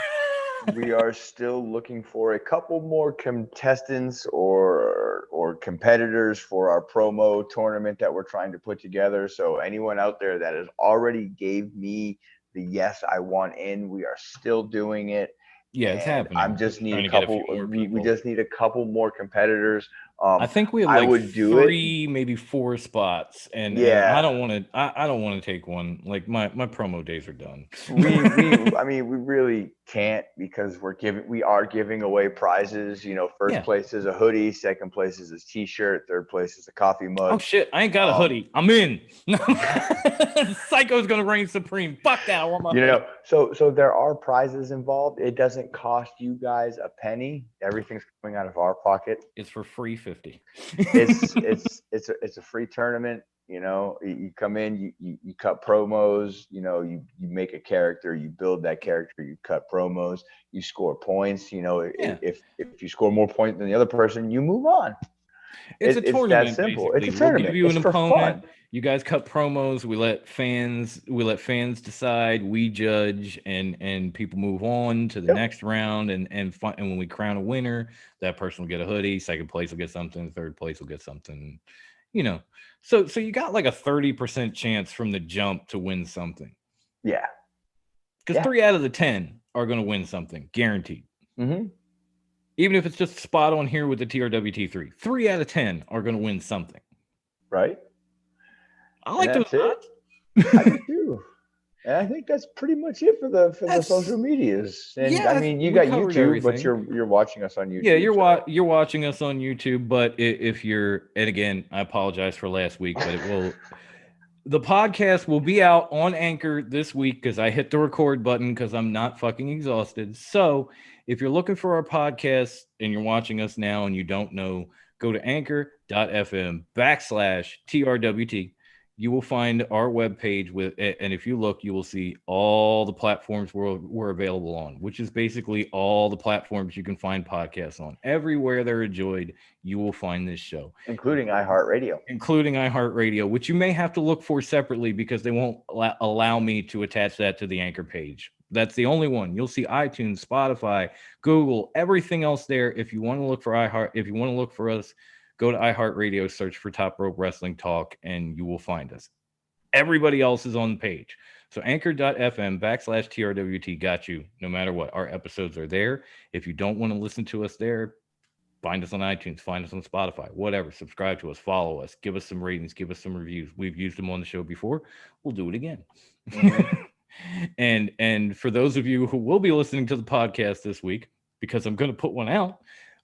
S2: We are still looking for a couple more contestants or competitors for our promo tournament that we're trying to put together. So anyone out there that has already gave me the yes, I want in, we are still doing it.
S1: Yeah, it's happening.
S2: I'm just need a couple. We just need a couple more competitors.
S1: I think we have
S2: I would do
S1: 3, maybe 4 spots, and I don't want to. I don't want to take one. Like my promo days are done.
S2: we really can't because we are giving away prizes. First place is a hoodie, second place is a t-shirt, third place is a coffee mug.
S1: Oh shit! I ain't got a hoodie. I'm in. Psycho's gonna reign supreme. Fuck that! I want my
S2: So there are prizes involved. It doesn't cost you guys a penny. Everything's coming out of our pocket.
S1: It's for free 50.
S2: It's a free tournament. You come in, you cut promos. You make a character, you build that character, you cut promos, you score points. If you score more points than the other person, you move on.
S1: It's a tournament.
S2: It's that simple.
S1: Basically.
S2: It's a tournament.
S1: We'll give you an opponent.
S2: Fun.
S1: You guys cut promos. We let fans decide. We judge, and people move on to the next round. And when we crown a winner, that person will get a hoodie. Second place will get something. Third place will get something. So you got like a 30% chance from the jump to win something.
S2: Yeah.
S1: Because 3 out of the 10 are going to win something, guaranteed.
S2: Mm-hmm.
S1: Even if it's just spot on here with the TRWT3, 3 out of 10 are going to win something.
S2: Right.
S1: I like those odds.
S2: I do too. And I think that's pretty much it for the social medias. And I mean, you got YouTube, everything. But you're watching us on YouTube.
S1: Yeah, you're watching us on YouTube. But if you're, and again, I apologize for last week, but the podcast will be out on Anchor this week because I hit the record button because I'm not fucking exhausted. So if you're looking for our podcast and you're watching us now and you don't know, go to anchor.fm/TRWT. You will find our webpage and if you look, you will see all the platforms we're available on, which is basically all the platforms you can find podcasts on. Everywhere they're enjoyed, you will find this show.
S2: Including iHeartRadio. Which you may have to look for separately because they won't allow me to attach that to the Anchor page. That's the only one. You'll see iTunes, Spotify, Google, everything else there. If you want to look for if you want to look for us, go to iHeartRadio, search for Top Rope Wrestling Talk, and you will find us. Everybody else is on the page. So anchor.fm/TRWT got you no matter what. Our episodes are there. If you don't want to listen to us there, find us on iTunes, find us on Spotify, whatever. Subscribe to us, follow us, give us some ratings, give us some reviews. We've used them on the show before. We'll do it again. Mm-hmm. And for those of you who will be listening to the podcast this week, because I'm going to put one out,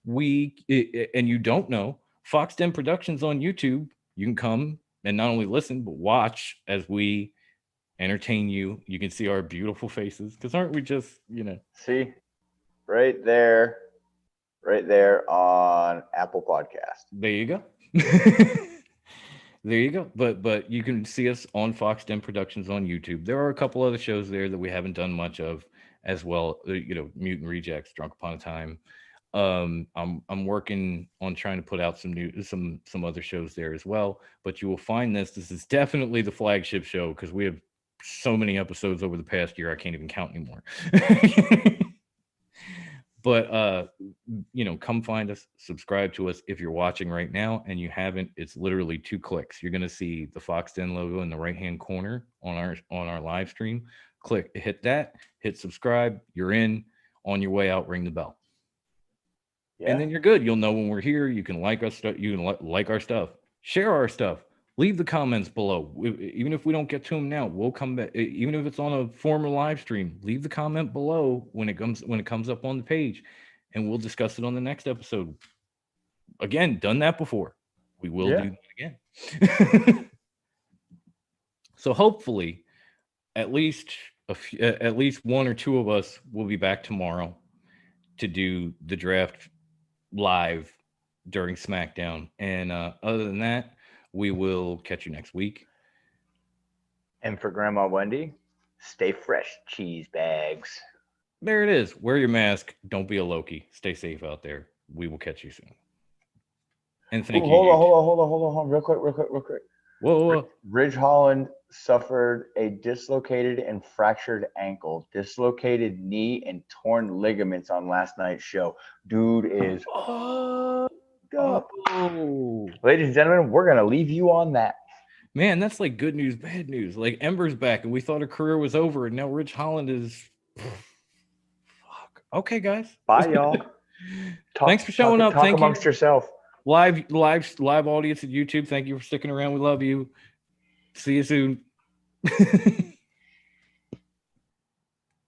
S2: and you don't know, Fox Den Productions on YouTube. You can come and not only listen, but watch as we entertain you. You can see our beautiful faces. Because aren't we just, See? Right there on Apple Podcast.
S1: There you go. There you go. But you can see us on Fox Den Productions on YouTube. There are a couple other shows there that we haven't done much of. as well. Mutant Rejects, Drunk Upon a Time. I'm working on trying to put out some other shows there as well. But you will find this is definitely the flagship show because we have so many episodes over the past year I can't even count anymore. But come find us, subscribe to us. If you're watching right now and you haven't, it's literally 2 clicks. You're gonna see the Fox Den logo in the right hand corner on our live stream. Hit that, hit subscribe. You're in. On your way out, ring the bell.
S2: Yeah.
S1: And then you're good. You'll know when we're here. You can like us. You can like our stuff. Share our stuff. Leave the comments below. Even if we don't get to them now, we'll come back. Even if it's on a former live stream, leave the comment below when it comes up on the page, and we'll discuss it on the next episode. Again, done that before. We will do that again. So hopefully, at least one or two of us will be back tomorrow to do the draft live during SmackDown. And other than that, we will catch you next week.
S2: And for Grandma Wendy, stay fresh, cheese bags.
S1: There it is. Wear your mask. Don't be a Loki. Stay safe out there. We will catch you soon. And thank you.
S2: Hold on. Real quick.
S1: Whoa.
S2: Ridge Holland suffered a dislocated and fractured ankle, dislocated knee, and torn ligaments on last night's show. Dude is up. Ladies and gentlemen, we're going to leave you on that.
S1: Man, that's like good news, bad news. Like Ember's back, and we thought her career was over, and now Ridge Holland is... Fuck. Okay, guys.
S2: Bye, y'all.
S1: Thanks for showing up.
S2: Talk amongst yourself.
S1: Live audience at YouTube. Thank you for sticking around. We love you. See you soon.